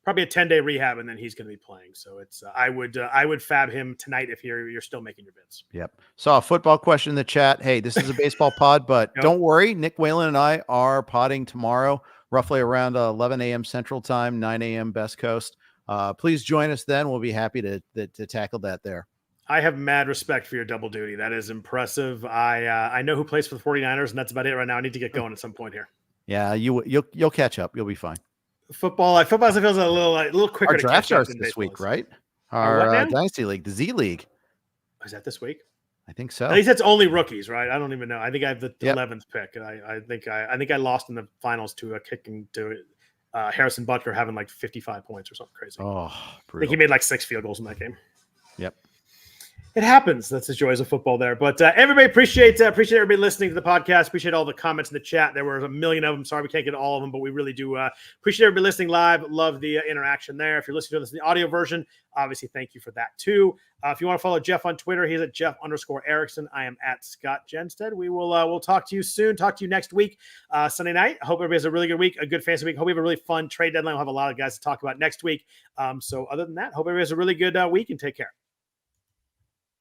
probably a 10-day rehab, and then he's going to be playing. So it's I would fab him tonight if you're still making your bids. Yep. Saw a football question in the chat. Hey, this is a baseball pod, but don't worry. Nick Whalen and I are podding tomorrow, roughly around 11 a.m. Central Time, 9 a.m. Best Coast. Please join us then. We'll be happy to tackle that there. I have mad respect for your double duty. That is impressive. I know who plays for the 49ers, and that's about it right now. I need to get going at some point here. Yeah, you'll catch up. You'll be fine. Football feels a little quicker. Our draft starts this week, right? Our Dynasty League, the Z League. Is that this week? I think so. At least it's only rookies, right? I don't even know. I think I have the 11th pick. I think I lost in the finals to a kicking to Harrison Butker having like 55 points or something crazy. Oh, brutal. I think he made like 6 field goals in that game. Yep. It happens. That's the joys of football there. But everybody appreciate everybody listening to the podcast. Appreciate all the comments in the chat. There were a million of them. Sorry we can't get all of them, but we really do appreciate everybody listening live. Love the interaction there. If you're listening to this in the audio version, obviously thank you for that too. If you want to follow Jeff on Twitter, he's at Jeff_Erickson. I am at Scott Jenstad. We will we'll talk to you soon. Talk to you next week, Sunday night. I hope everybody has a really good week, a good fantasy week. Hope we have a really fun trade deadline. We'll have a lot of guys to talk about next week. So other than that, hope everybody has a really good week and take care.